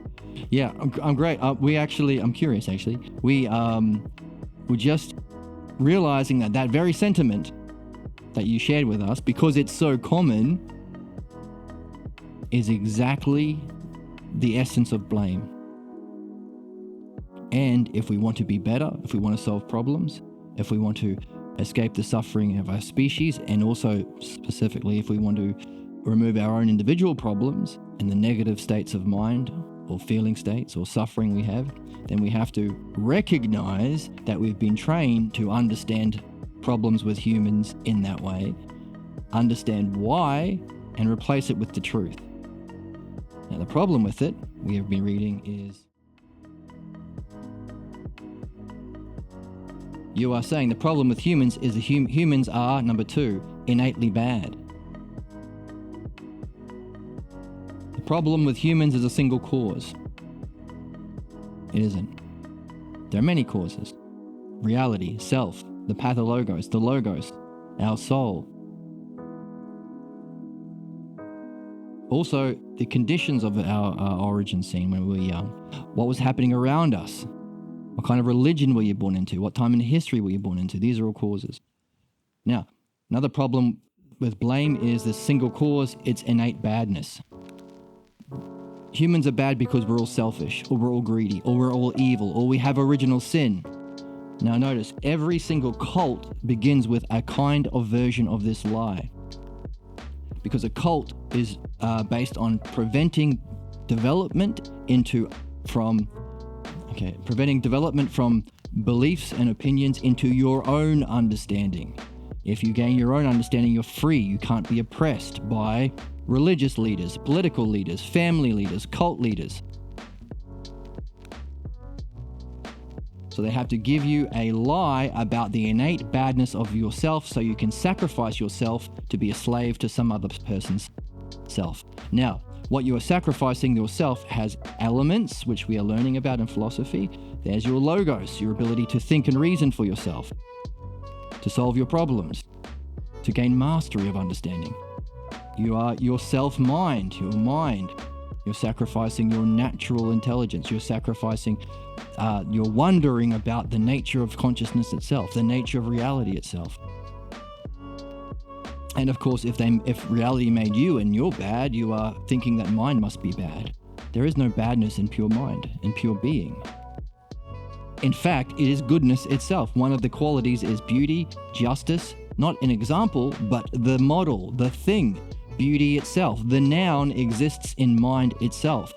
Speaker 1: Yeah, I'm great. I'm curious actually. We're just realizing that very sentiment that you shared with us, because it's so common, is exactly the essence of blame. And if we want to be better, if we want to solve problems, if we want to escape the suffering of our species, and also specifically if we want to remove our own individual problems and the negative states of mind or feeling states or suffering we have, then we have to recognize that we've been trained to understand problems with humans in that way, understand why, and replace it with the truth. Now, the problem with it, we have been reading, is you are saying the problem with humans is humans are, number 2, innately bad. The problem with humans is a single cause. It isn't. There are many causes. Reality, self, the pathologos, the logos, our soul. Also, the conditions of our origin scene when we were young. What was happening around us? What kind of religion were you born into? What time in history were you born into? These are all causes. Now, another problem with blame is the single cause, it's innate badness. Humans are bad because we're all selfish, or we're all greedy, or we're all evil, or we have original sin. Now notice, every single cult begins with a kind of version of this lie. Because a cult is based on preventing development from beliefs and opinions into your own understanding. If you gain your own understanding, you're free. You can't be oppressed by religious leaders, political leaders, family leaders, cult leaders. So they have to give you a lie about the innate badness of yourself so you can sacrifice yourself to be a slave to some other person's self. Now, what you are sacrificing yourself has elements, which we are learning about in philosophy. There's your logos, your ability to think and reason for yourself, to solve your problems, to gain mastery of understanding. You are your self-mind, your mind. You're sacrificing your natural intelligence. You're sacrificing, you're wondering about the nature of consciousness itself, the nature of reality itself. And of course, if reality made you and you're bad, you are thinking that mind must be bad. There is no badness in pure mind, in pure being. In fact, it is goodness itself. One of the qualities is beauty, justice, not an example, but the model, the thing, beauty itself. The noun exists in mind itself.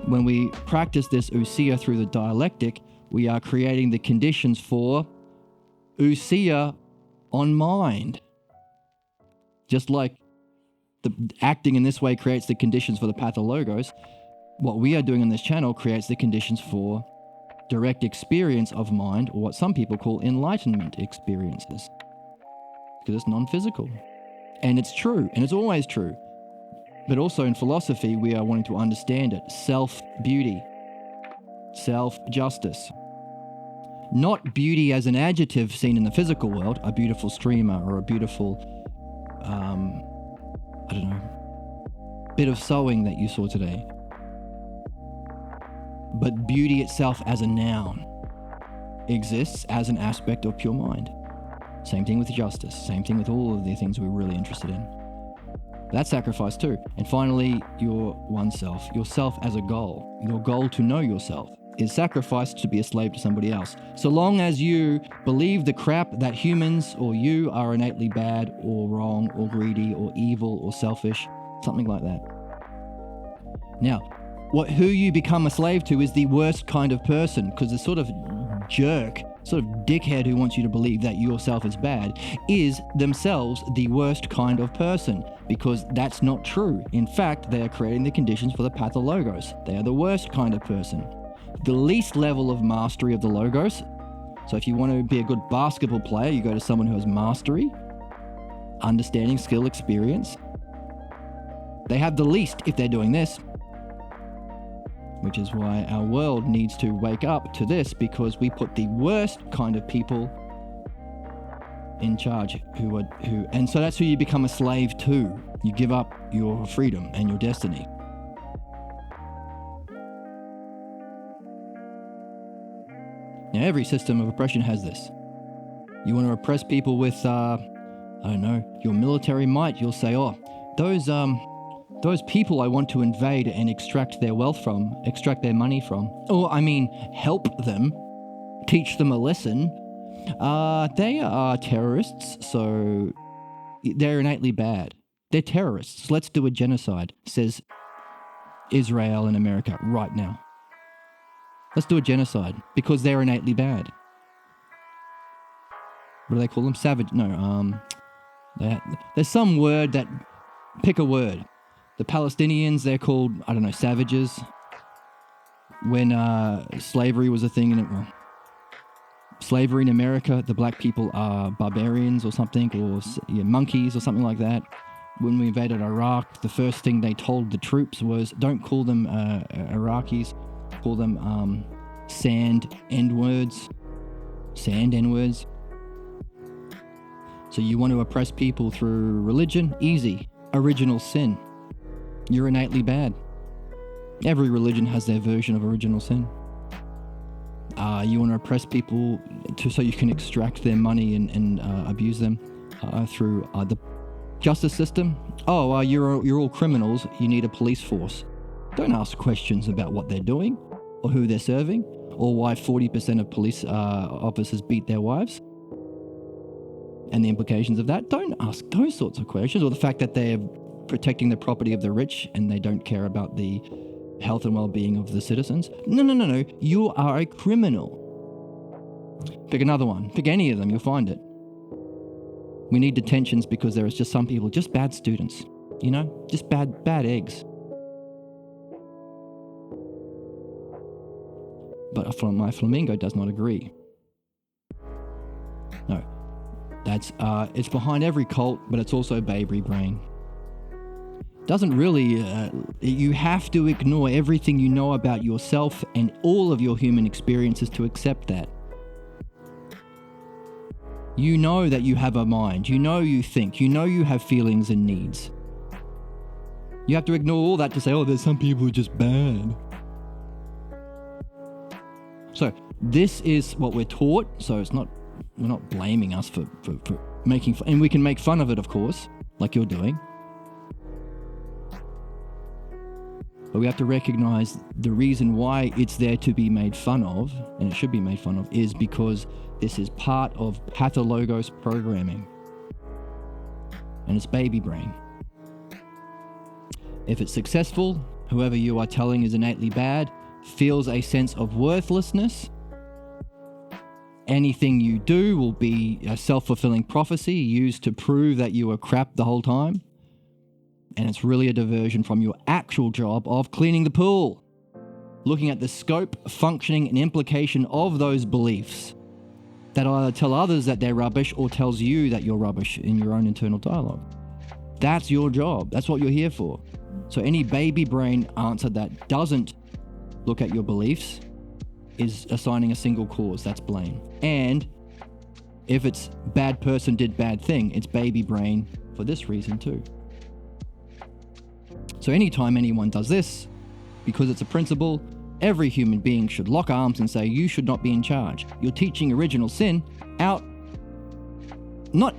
Speaker 1: When we practice this ousia through the dialectic, we are creating the conditions for ousia on mind. Just like the acting in this way creates the conditions for the pathologos, what we are doing on this channel creates the conditions for direct experience of mind, or what some people call enlightenment experiences. Because it's non-physical. And it's true, and it's always true. But also in philosophy, we are wanting to understand it. Self-beauty, self-justice. Not beauty as an adjective seen in the physical world, a beautiful streamer or a beautiful, bit of sewing that you saw today. But beauty itself as a noun exists as an aspect of pure mind. Same thing with justice, same thing with all of the things we're really interested in. That's sacrifice too. And finally, your oneself, yourself as a goal. Your goal to know yourself is sacrificed to be a slave to somebody else. So long as you believe the crap that humans or you are innately bad or wrong or greedy or evil or selfish, something like that. Now, who you become a slave to is the worst kind of person, because the sort of jerk, sort of dickhead who wants you to believe that yourself is bad is themselves the worst kind of person, because that's not true. In fact, they are creating the conditions for the pathologos. They are the worst kind of person. The least level of mastery of the logos. So if you want to be a good basketball player, you go to someone who has mastery, understanding, skill, experience. They have the least if they're doing this. Which is why our world needs to wake up to this, because we put the worst kind of people in charge and so that's who you become a slave to. You give up your freedom and your destiny. Now, every system of oppression has this. You want to oppress people with, your military might. You'll say, oh, those people I want to invade and extract their wealth from, extract their money from, or help them, teach them a lesson. They are terrorists, so they're innately bad. They're terrorists. Let's do a genocide, says Israel and America right now. Let's do a genocide because they're innately bad. What do they call them? Savage? No, there's some word that, pick a word. The Palestinians, they're called, savages. When slavery was a thing, slavery in America, the black people are barbarians or something, or monkeys or something like that. When we invaded Iraq, the first thing they told the troops was, don't call them Iraqis, call them sand N-words. So you want to oppress people through religion? Easy. Original sin. You're innately bad. Every religion has their version of original sin. You want to oppress people so you can extract their money and abuse them through the justice system? Oh, you're all criminals. You need a police force. Don't ask questions about what they're doing or who they're serving or why 40% of police officers beat their wives and the implications of that. Don't ask those sorts of questions, or the fact that they're protecting the property of the rich and they don't care about the health and well-being of the citizens. No. You are a criminal. Pick another one. Pick any of them. You'll find it. We need detentions because there is just some people, just bad students, just bad eggs. But my flamingo does not agree. No, that's it's behind every cult, but it's also baby brain. Doesn't really. You have to ignore everything you know about yourself and all of your human experiences to accept that. You know that you have a mind. You know you think. You know you have feelings and needs. You have to ignore all that to say, oh, there's some people who are just bad. So this is what we're taught. So we're not blaming us for making fun. And we can make fun of it, of course, like you're doing. But we have to recognize the reason why it's there to be made fun of, and it should be made fun of, is because this is part of pathologos programming. And it's baby brain. If it's successful, whoever you are telling is innately bad feels a sense of worthlessness. Anything you do will be a self-fulfilling prophecy used to prove that you were crap the whole time. And it's really a diversion from your actual job of cleaning the pool. Looking at the scope, functioning, and implication of those beliefs that either tell others that they're rubbish or tells you that you're rubbish in your own internal dialogue. That's your job. That's what you're here for. So any baby brain answer that doesn't look at your beliefs is assigning a single cause. That's blame. And if it's bad person did bad thing, it's baby brain for this reason too. So anytime anyone does this, because it's a principle, every human being should lock arms and say, you should not be in charge. You're teaching original sin not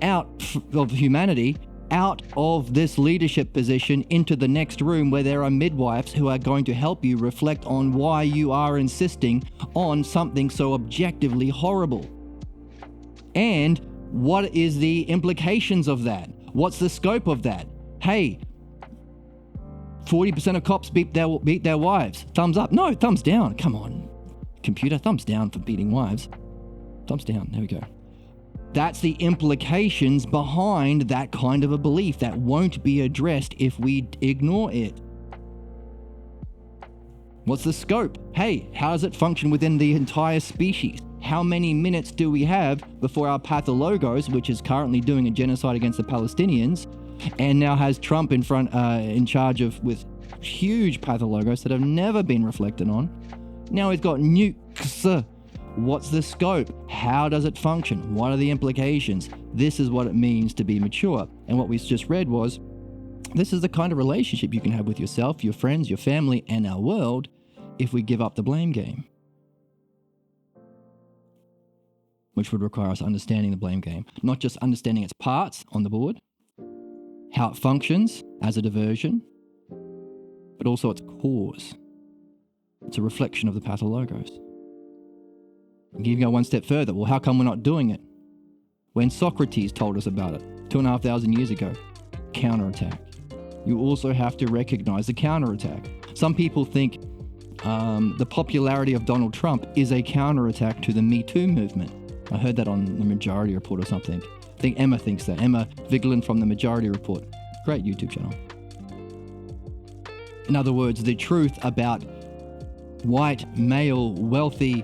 Speaker 1: out of humanity, out of this leadership position into the next room where there are midwives who are going to help you reflect on why you are insisting on something so objectively horrible. And what is the implications of that? What's the scope of that? Hey, 40% of cops beat their wives. Thumbs up. No, thumbs down. Come on, computer. Thumbs down for beating wives. Thumbs down. There we go. That's the implications behind that kind of a belief that won't be addressed if we ignore it. What's the scope? Hey, how does it function within the entire species? How many minutes do we have before our pathologos, which is currently doing a genocide against the Palestinians, and now has Trump in charge of with huge pathologos that have never been reflected on. Now he's got nukes What's the scope? How does it function? What are the implications? This is what it means to be mature. And what we just read was, this is the kind of relationship you can have with yourself, your friends, your family, and our world if we give up the blame game. Which would require us understanding the blame game. Not just understanding its parts on the board, how it functions as a diversion, but also its cause. It's a reflection of the pathologos. You can go one step further. Well, how come we're not doing it? When Socrates told us about it 2,500 years ago, counterattack. You also have to recognize the counterattack. Some people think the popularity of Donald Trump is a counterattack to the Me Too movement. I heard that on the Majority Report or something. I think Emma thinks that. Emma Vigeland from the Majority Report. Great YouTube channel. In other words, the truth about white, male, wealthy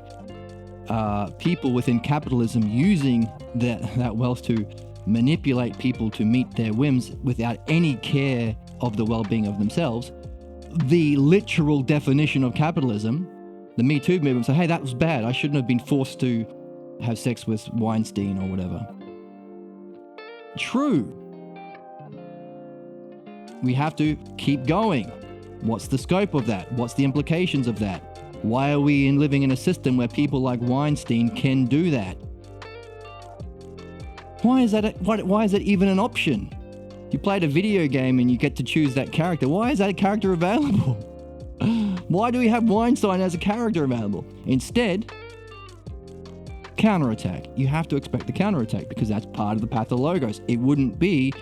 Speaker 1: people within capitalism using that wealth to manipulate people to meet their whims without any care of the well-being of themselves. The literal definition of capitalism, the Me Too movement, say, hey, that was bad. I shouldn't have been forced to have sex with Weinstein or whatever. True. We have to keep going. What's the scope of that? What's the implications of that? Why are we living in a system where people like Weinstein can do that? Why is that even an option? You played a video game and you get to choose that character. Why is that character available? Why do we have Weinstein as a character available? Instead, counterattack. You have to expect the counterattack because that's part of the pathologos. It wouldn't be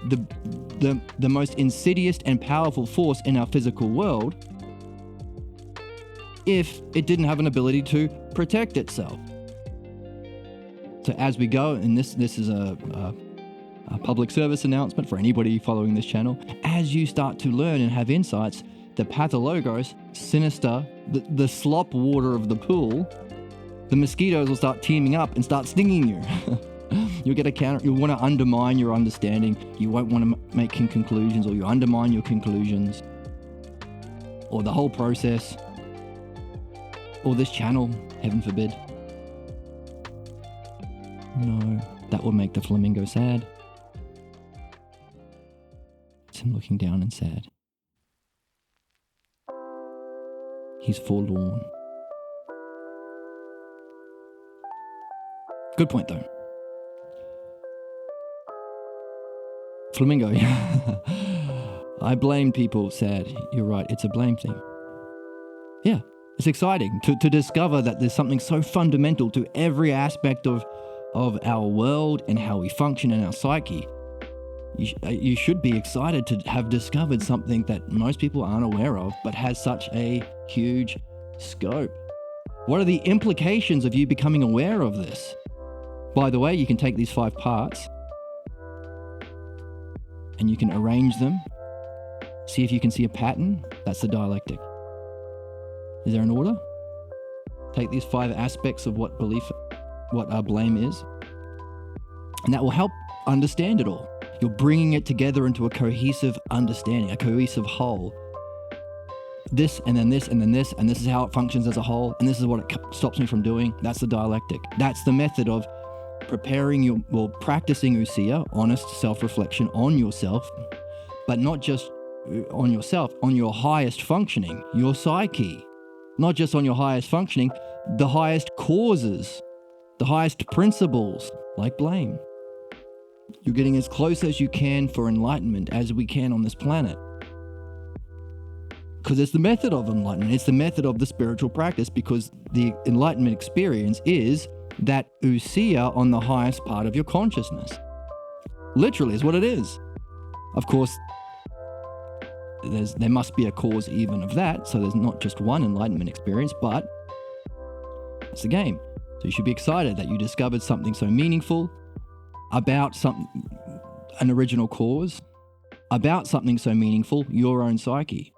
Speaker 1: the most insidious and powerful force in our physical world if it didn't have an ability to protect itself. So as we go, and this is a public service announcement for anybody following this channel, as you start to learn and have insights, the pathologos, sinister, the slop water of the pool, the mosquitoes will start teaming up and start stinging you. You'll get a counter. You'll want to undermine your understanding. You won't want to make conclusions, or you undermine your conclusions, or the whole process, or this channel, heaven forbid. No, that will make the flamingo sad. It's him looking down and sad. He's forlorn. Good point, though. Flamingo. I blame people, sad. You're right, it's a blame thing. Yeah, it's exciting to discover that there's something so fundamental to every aspect of our world and how we function in our psyche. You should be excited to have discovered something that most people aren't aware of, but has such a huge scope. What are the implications of you becoming aware of this? By the way, you can take these 5 parts and you can arrange them. See if you can see a pattern. That's the dialectic. Is there an order? Take these 5 aspects of what our blame is, and that will help understand it all. You're bringing it together into a cohesive understanding, a cohesive whole. This, and then this, and then this, and this is how it functions as a whole, and this is what it stops me from doing. That's the dialectic. That's the method of practicing ousia, honest self-reflection on yourself, but not just on yourself, on your highest functioning, your psyche. Not just on your highest functioning, the highest causes, the highest principles, like blame. You're getting as close as you can for enlightenment as we can on this planet. Because it's the method of enlightenment. It's the method of the spiritual practice, because the enlightenment experience is that ousia on the highest part of your consciousness. Literally is what it is. Of course, there must be a cause even of that, so there's not just one enlightenment experience, but it's the game. So you should be excited that you discovered something so meaningful about an original cause, about something so meaningful, your own psyche.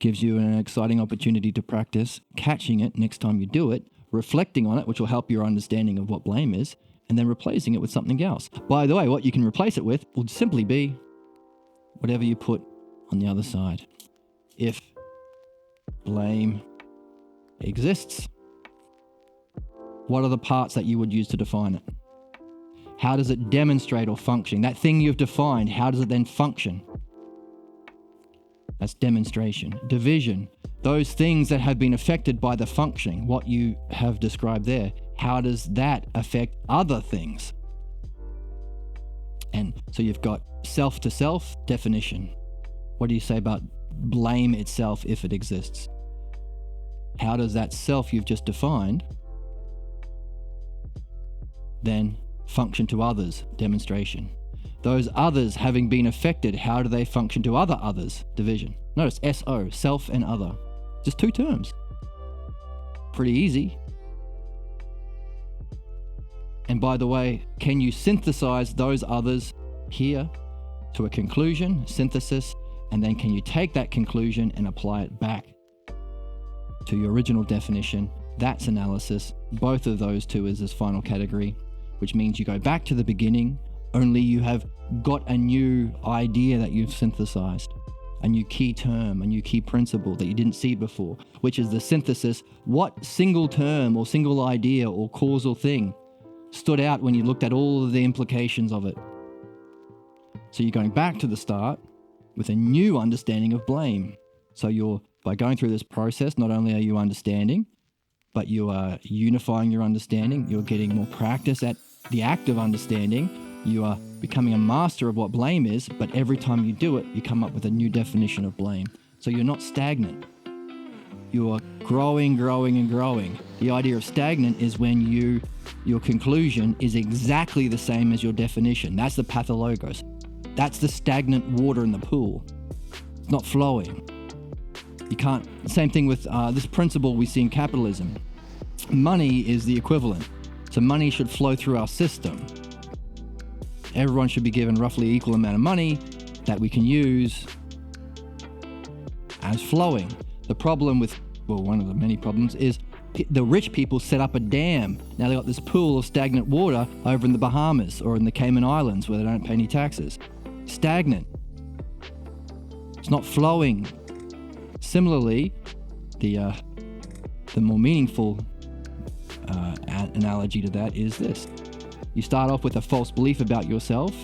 Speaker 1: Gives you an exciting opportunity to practice catching it next time you do it, reflecting on it, which will help your understanding of what blame is, and then replacing it with something else. By the way, what you can replace it with will simply be whatever you put on the other side. If blame exists, What are the parts that you would use to define it? How does it demonstrate or function? That thing you've defined, how does it then function? That's demonstration. Division, those things that have been affected by the functioning, what you have described there, how does that affect other things? And so you've got self to self definition. What do you say about blame itself if it exists? How does that self you've just defined then function to others? Demonstration. Those others having been affected, how do they function to other others? Division. Notice SO, self and other. Just 2 terms. Pretty easy. And by the way, can you synthesize those others here to a conclusion, synthesis, and then can you take that conclusion and apply it back to your original definition? That's analysis. Both of those two is this final category, which means you go back to the beginning, only you have got a new idea that you've synthesized, a new key term, a new key principle that you didn't see before, which is the synthesis. What single term or single idea or causal thing stood out when you looked at all of the implications of it? So you're going back to the start with a new understanding of blame. So by going through this process, not only are you understanding, but you are unifying your understanding. You're getting more practice at the act of understanding. You are becoming a master of what blame is, but every time you do it, you come up with a new definition of blame. So you're not stagnant. You are growing, growing, and growing. The idea of stagnant is when your conclusion is exactly the same as your definition. That's the pathologos. That's the stagnant water in the pool. It's not flowing. You can't. Same thing with this principle we see in capitalism. Money is the equivalent. So money should flow through our system. Everyone should be given roughly equal amount of money that we can use as flowing. The problem with, one of the many problems is the rich people set up a dam. Now they've got this pool of stagnant water over in the Bahamas or in the Cayman Islands where they don't pay any taxes. Stagnant. It's not flowing. Similarly, the more meaningful analogy to that is this. You start off with a false belief about yourself,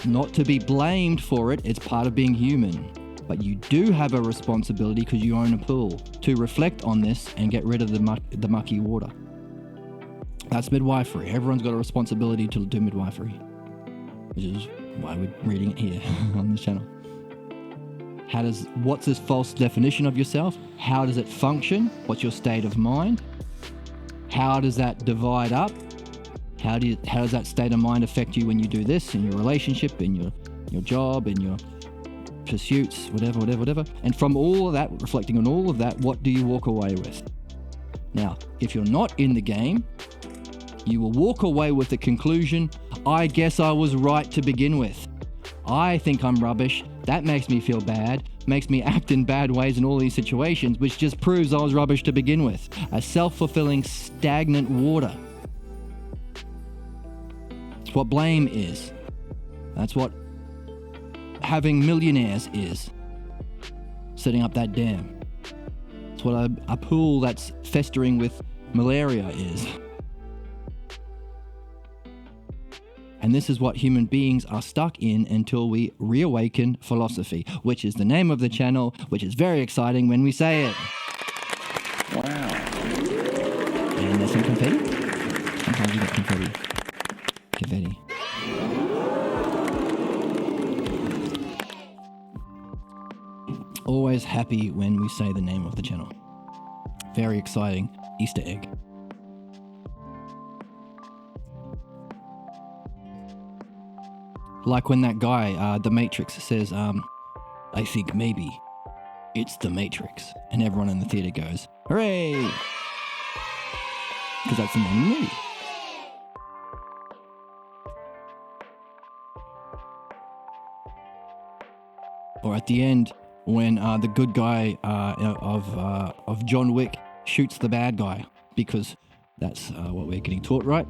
Speaker 1: not to be blamed for it. It's part of being human. But you do have a responsibility, because you own a pool, to reflect on this and get rid of the mucky water. That's midwifery. Everyone's got a responsibility to do midwifery, which is why we're reading it here on this channel. What's this false definition of yourself? How does it function? What's your state of mind? How does that divide up? How does that state of mind affect you when you do this in your relationship, in your job, in your pursuits, whatever. And from all of that, reflecting on all of that, what do you walk away with? Now, if you're not in the game, you will walk away with the conclusion, I guess I was right to begin with. I think I'm rubbish. That makes me feel bad, makes me act in bad ways in all these situations, which just proves I was rubbish to begin with. A self-fulfilling, stagnant water. It's what blame is. That's what having millionaires is. Setting up that dam. It's what a pool that's festering with malaria is. And this is what human beings are stuck in until we reawaken philosophy, which is the name of the channel, which is very exciting when we say it.
Speaker 3: Wow.
Speaker 1: And there's some confetti. Sometimes you get confetti. Confetti. Always happy when we say the name of the channel. Very exciting Easter egg. Like when that guy, The Matrix, says, I think maybe it's The Matrix. And everyone in the theater goes, hooray! Because that's the name of the movie. Or at the end, when the good guy of John Wick shoots the bad guy, because that's what we're getting taught, right?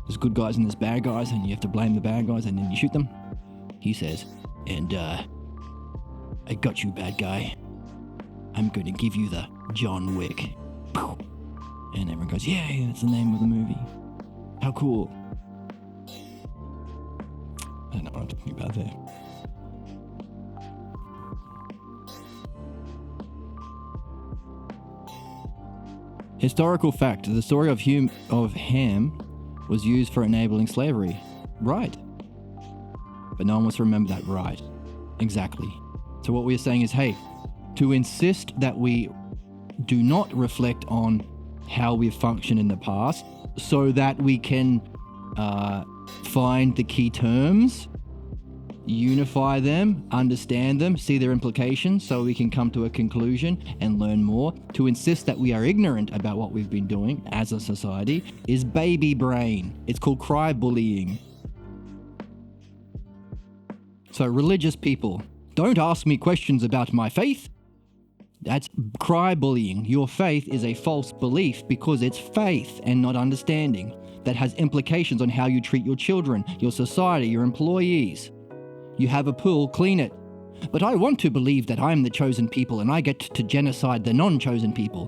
Speaker 1: There's good guys and there's bad guys, and you have to blame the bad guys, and then you shoot them. He says, and I got you, bad guy. I'm going to give you the John Wick. And everyone goes, yay, that's the name of the movie. How cool. I don't know what I'm talking about there. Historical fact, the story of Ham was used for enabling slavery. Right. But no one wants to remember that. Right. Exactly. So what we're saying is, hey, to insist that we do not reflect on how we've functioned in the past so that we can find the key terms, unify them, understand them, see their implications so we can come to a conclusion and learn more. To insist that we are ignorant about what we've been doing as a society is baby brain. It's called cry bullying. So religious people, don't ask me questions about my faith. That's cry bullying. Your faith is a false belief because it's faith and not understanding. That has implications on how you treat your children, your society, your employees. You have a pool, clean it. But I want to believe that I'm the chosen people and I get to genocide the non-chosen people.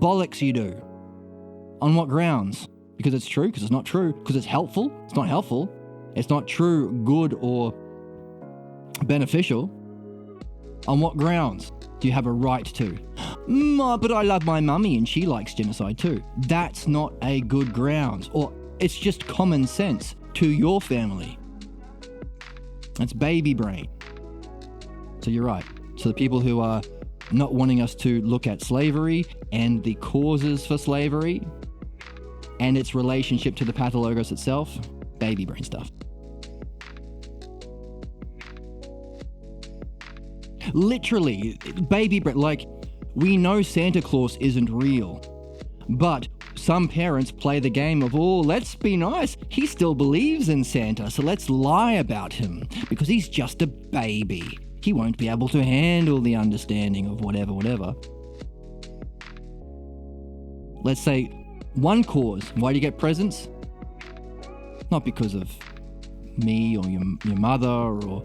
Speaker 1: Bollocks you do. On what grounds? Because it's true? Because it's not true? Because it's helpful? It's not helpful. It's not true, good, or beneficial. On what grounds do you have a right to? But I love my mummy and she likes genocide too. That's not a good grounds. Or it's just common sense to your family. That's baby brain. So you're right. So the people who are not wanting us to look at slavery and the causes for slavery and its relationship to the pathologos itself, baby brain stuff. Literally, baby brain, like, we know Santa Claus isn't real, but some parents play the game of, oh, let's be nice. He still believes in Santa, so let's lie about him because he's just a baby. He won't be able to handle the understanding of whatever. Let's say one cause. Why do you get presents? Not because of me or your mother or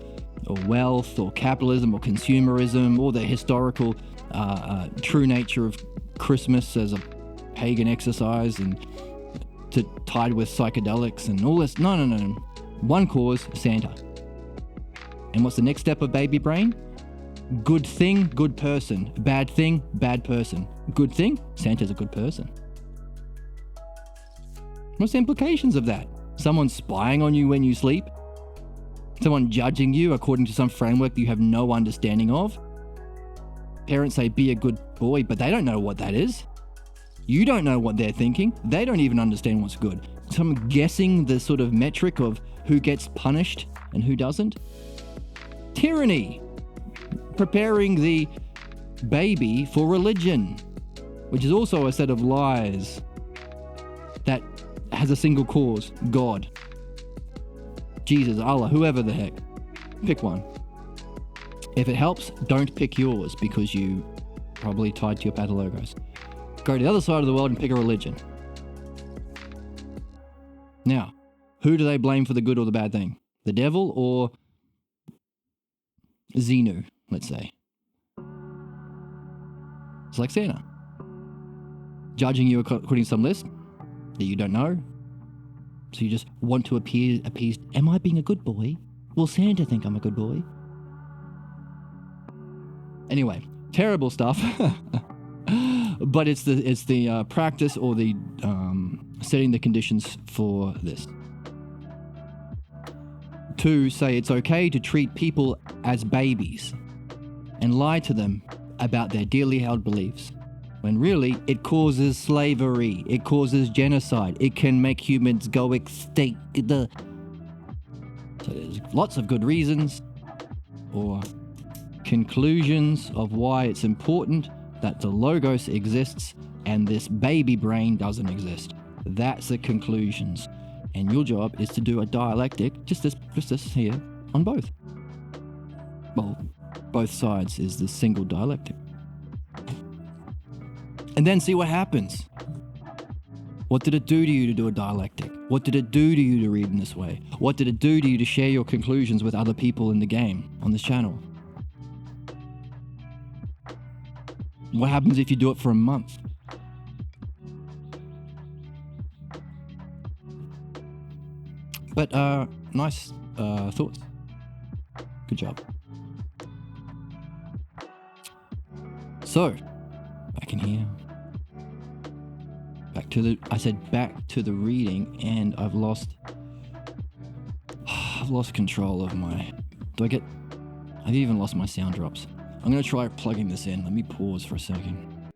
Speaker 1: wealth or capitalism or consumerism or the historical true nature of Christmas as a pagan exercise and tied with psychedelics and all this. No. One cause, Santa. And what's the next step of baby brain? Good thing, good person. Bad thing, bad person. Good thing, Santa's a good person. What's the implications of that? Someone spying on you when you sleep? Someone judging you according to some framework that you have no understanding of? Parents say, be a good boy, but they don't know what that is. You don't know what they're thinking. They don't even understand what's good. Someone guessing the sort of metric of who gets punished and who doesn't. Tyranny. Preparing the baby for religion, which is also a set of lies that has a single cause, God. Jesus, Allah, whoever the heck. Pick one. If it helps, don't pick yours because you probably tied to your pathologos. Go to the other side of the world and pick a religion. Now, who do they blame for the good or the bad thing? The devil or Xenu, let's say? It's like Santa. Judging you according to some list that you don't know. So you just want to appear appeased. Am I being a good boy? Will Santa think I'm a good boy? Anyway, terrible stuff. But it's the practice or the setting the conditions for this. To say it's okay to treat people as babies and lie to them about their dearly held beliefs, when really it causes slavery, it causes genocide, it can make humans go extinct. So there's lots of good reasons or conclusions of why it's important that the logos exists and this baby brain doesn't exist. That's the conclusions. And your job is to do a dialectic, just this here, on both. Well, both sides is the single dialectic. And then see what happens. What did it do to you to do a dialectic? What did it do to you to read in this way? What did it do to you to share your conclusions with other people in the game on this channel? What happens if you do it for a month? But nice thoughts. Good job. So, back in here. Back to the reading, and I've lost control of my... I've even lost my sound drops. I'm going to try plugging this in. Let me pause for a second.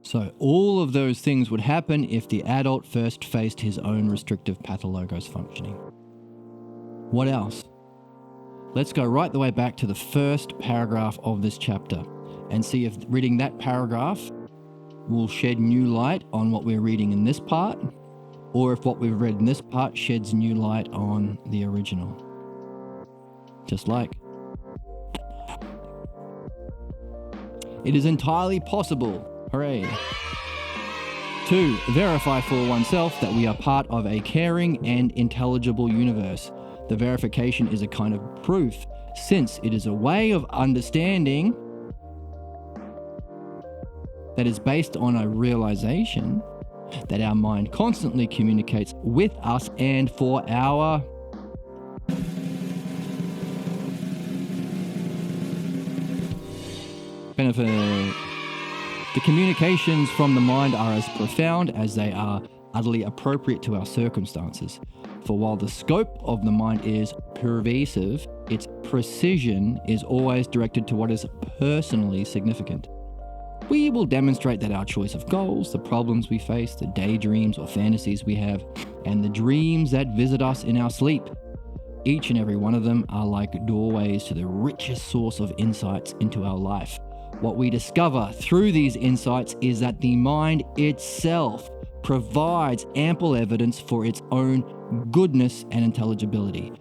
Speaker 1: So all of those things would happen if the adult first faced his own restrictive pathologos functioning. What else? Let's go right the way back to the first paragraph of this chapter and see if reading that paragraph will shed new light on what we're reading in this part, or if what we've read in this part sheds new light on the original. Just like... It is entirely possible, hooray, to verify for oneself that we are part of a caring and intelligible universe. The verification is a kind of proof, since it is a way of understanding that is based on a realization that our mind constantly communicates with us and for our benefit. The communications from the mind are as profound as they are utterly appropriate to our circumstances. For while the scope of the mind is pervasive, its precision is always directed to what is personally significant. We will demonstrate that our choice of goals, the problems we face, the daydreams or fantasies we have, and the dreams that visit us in our sleep, each and every one of them are like doorways to the richest source of insights into our life. What we discover through these insights is that the mind itself provides ample evidence for its own goodness and intelligibility.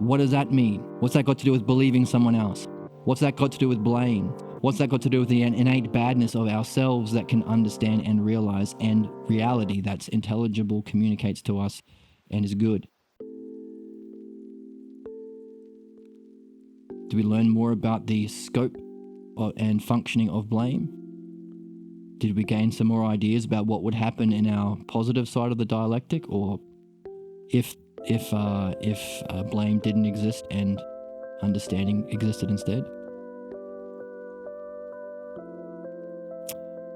Speaker 1: What does that mean? What's that got to do with believing someone else? What's that got to do with blame? What's that got to do with the innate badness of ourselves that can understand and realize, and reality that's intelligible, communicates to us, and is good? Do we learn more about the scope and functioning of blame? Did we gain some more ideas about what would happen in our positive side of the dialectic, or if blame didn't exist and understanding existed instead?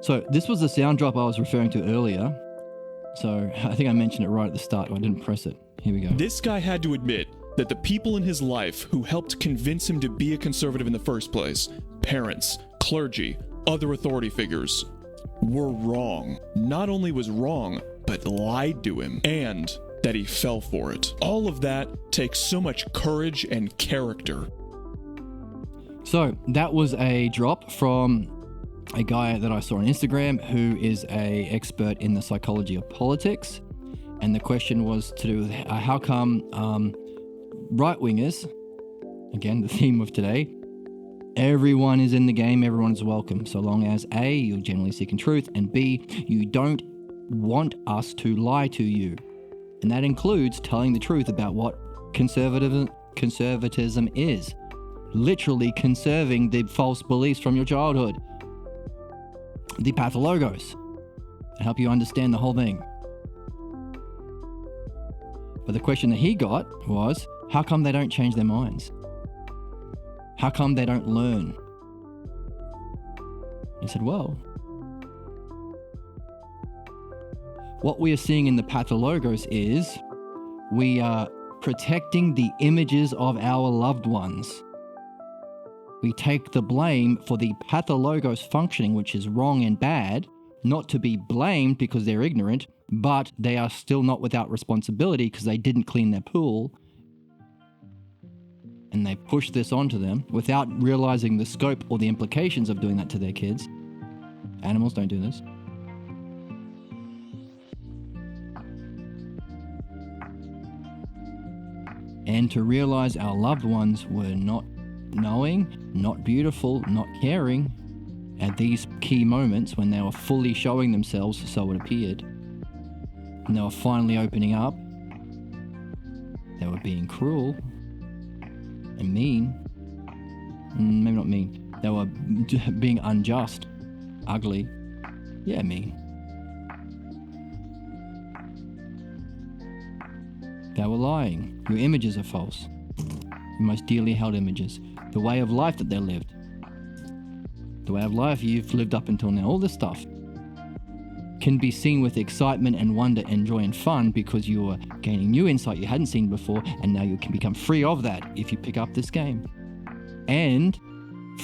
Speaker 1: So this was the sound drop I was referring to earlier. So I think I mentioned it right at the start, but I didn't press it. Here we go.
Speaker 4: This guy had to admit that the people in his life who helped convince him to be a conservative in the first place, parents, clergy, other authority figures, were wrong. Not only was wrong, but lied to him, and that he fell for it. All of that takes so much courage and character.
Speaker 1: So that was a drop from a guy that I saw on Instagram who is an expert in the psychology of politics. And the question was to do with how come right-wingers, again, the theme of today, everyone is in the game, everyone is welcome, so long as A, you're generally seeking truth, and B, you don't want us to lie to you. And that includes telling the truth about what conservatism is. Literally conserving the false beliefs from your childhood. The pathologos. To help you understand the whole thing. But the question that he got was, how come they don't change their minds? How come they don't learn? He said, well, what we are seeing in the pathologos is we are protecting the images of our loved ones. We take the blame for the pathologos functioning, which is wrong and bad, not to be blamed because they're ignorant, but they are still not without responsibility because they didn't clean their pool. And they push this onto them without realizing the scope or the implications of doing that to their kids. Animals don't do this. And to realize our loved ones were not knowing, not beautiful, not caring at these key moments when they were fully showing themselves, so it appeared. And they were finally opening up. They were being cruel and mean. Maybe not mean. They were being unjust, ugly. Yeah, mean. They were lying. Your images are false. Your most dearly held images. The way of life that they lived. The way of life you've lived up until now. All this stuff can be seen with excitement and wonder and joy and fun because you are gaining new insight you hadn't seen before, and now you can become free of that if you pick up this game. And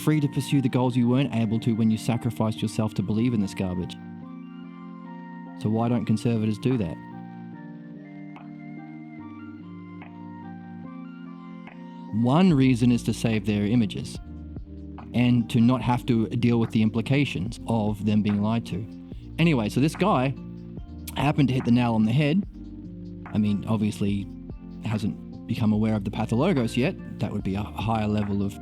Speaker 1: free to pursue the goals you weren't able to when you sacrificed yourself to believe in this garbage. So why don't conservators do that? One reason is to save their images and to not have to deal with the implications of them being lied to. Anyway, so this guy happened to hit the nail on the head. I mean, obviously hasn't become aware of the pathologos yet. That would be a higher level of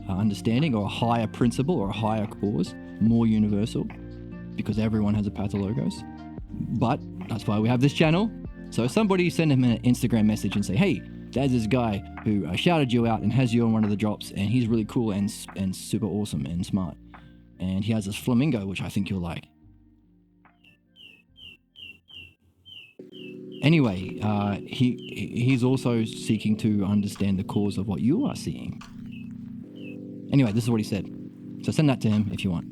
Speaker 1: understanding, or a higher principle, or a higher cause, more universal, because everyone has a pathologos. But that's why we have this channel. So somebody send him an Instagram message and say, hey, there's this guy who shouted you out and has you on one of the drops, and he's really cool and super awesome and smart. And he has this flamingo, which I think you'll like. Anyway, he's also seeking to understand the cause of what you are seeing. Anyway, this is what he said. So send that to him if you want.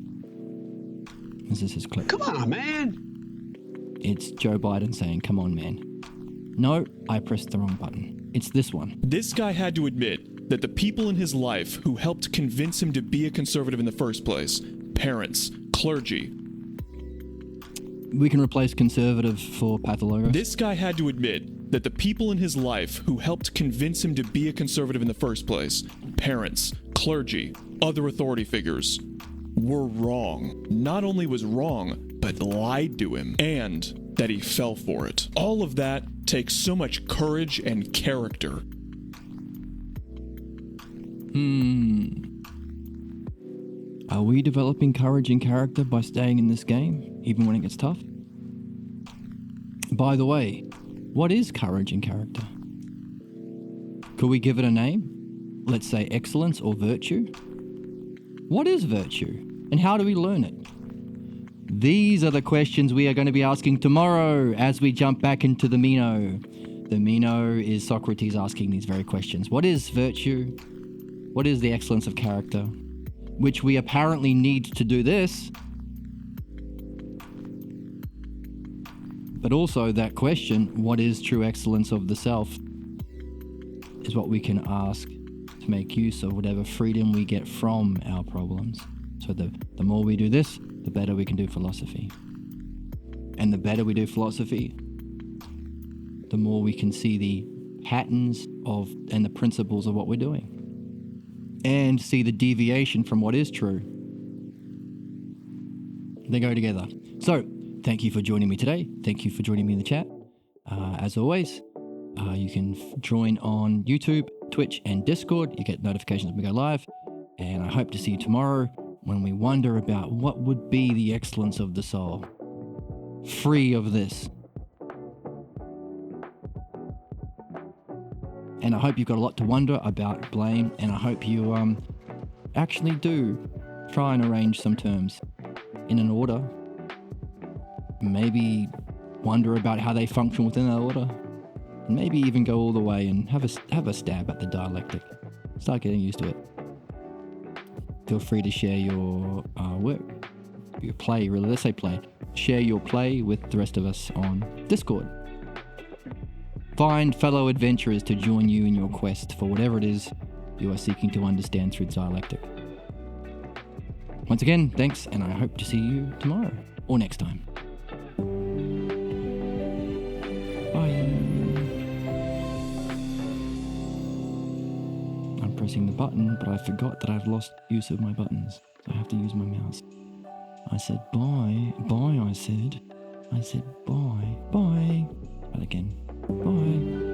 Speaker 1: This is his clip.
Speaker 3: Come on, man.
Speaker 1: It's Joe Biden saying, come on, man. No, I pressed the wrong button. It's this one.
Speaker 4: This guy had to admit that the people in his life who helped convince him to be a conservative in the first place, parents, clergy.
Speaker 1: We can replace conservative for pathologos.
Speaker 4: This guy had to admit that the people in his life who helped convince him to be a conservative in the first place, parents, clergy, other authority figures, were wrong. Not only was wrong, but lied to him, and that he fell for it. All of that takes so much courage and character.
Speaker 1: Are we developing courage and character by staying in this game, even when it gets tough? By the way, what is courage and character? Could we give it a name? Let's say excellence or virtue? What is virtue, and how do we learn it? These are the questions we are going to be asking tomorrow as we jump back into the Meno. The Meno is Socrates asking these very questions. What is virtue? What is the excellence of character? Which we apparently need to do this. But also that question, what is true excellence of the self, is what we can ask to make use of whatever freedom we get from our problems. So the more we do this, the better we can do philosophy. And the better we do philosophy, the more we can see the patterns of and the principles of what we're doing. And see the deviation from what is true. They go together. So, thank you for joining me today. Thank you for joining me in the chat. As always, you can join on YouTube, Twitch, and Discord. You get notifications when we go live. And I hope to see you tomorrow when we wonder about what would be the excellence of the soul. Free of this. And I hope you've got a lot to wonder about blame, and I hope you actually do try and arrange some terms in an order. Maybe wonder about how they function within that order, and maybe even go all the way and have a stab at the dialectic. Start getting used to it. Feel free to share your work, your play, really. Let's say play. Share your play with the rest of us on Discord. Find fellow adventurers to join you in your quest for whatever it is you are seeking to understand through dialectic. Once again, thanks, and I hope to see you tomorrow or next time. Bye. I'm pressing the button, but I forgot that I've lost use of my buttons. So I have to use my mouse. I said bye. Bye, I said. I said bye. Bye. But again. Bye.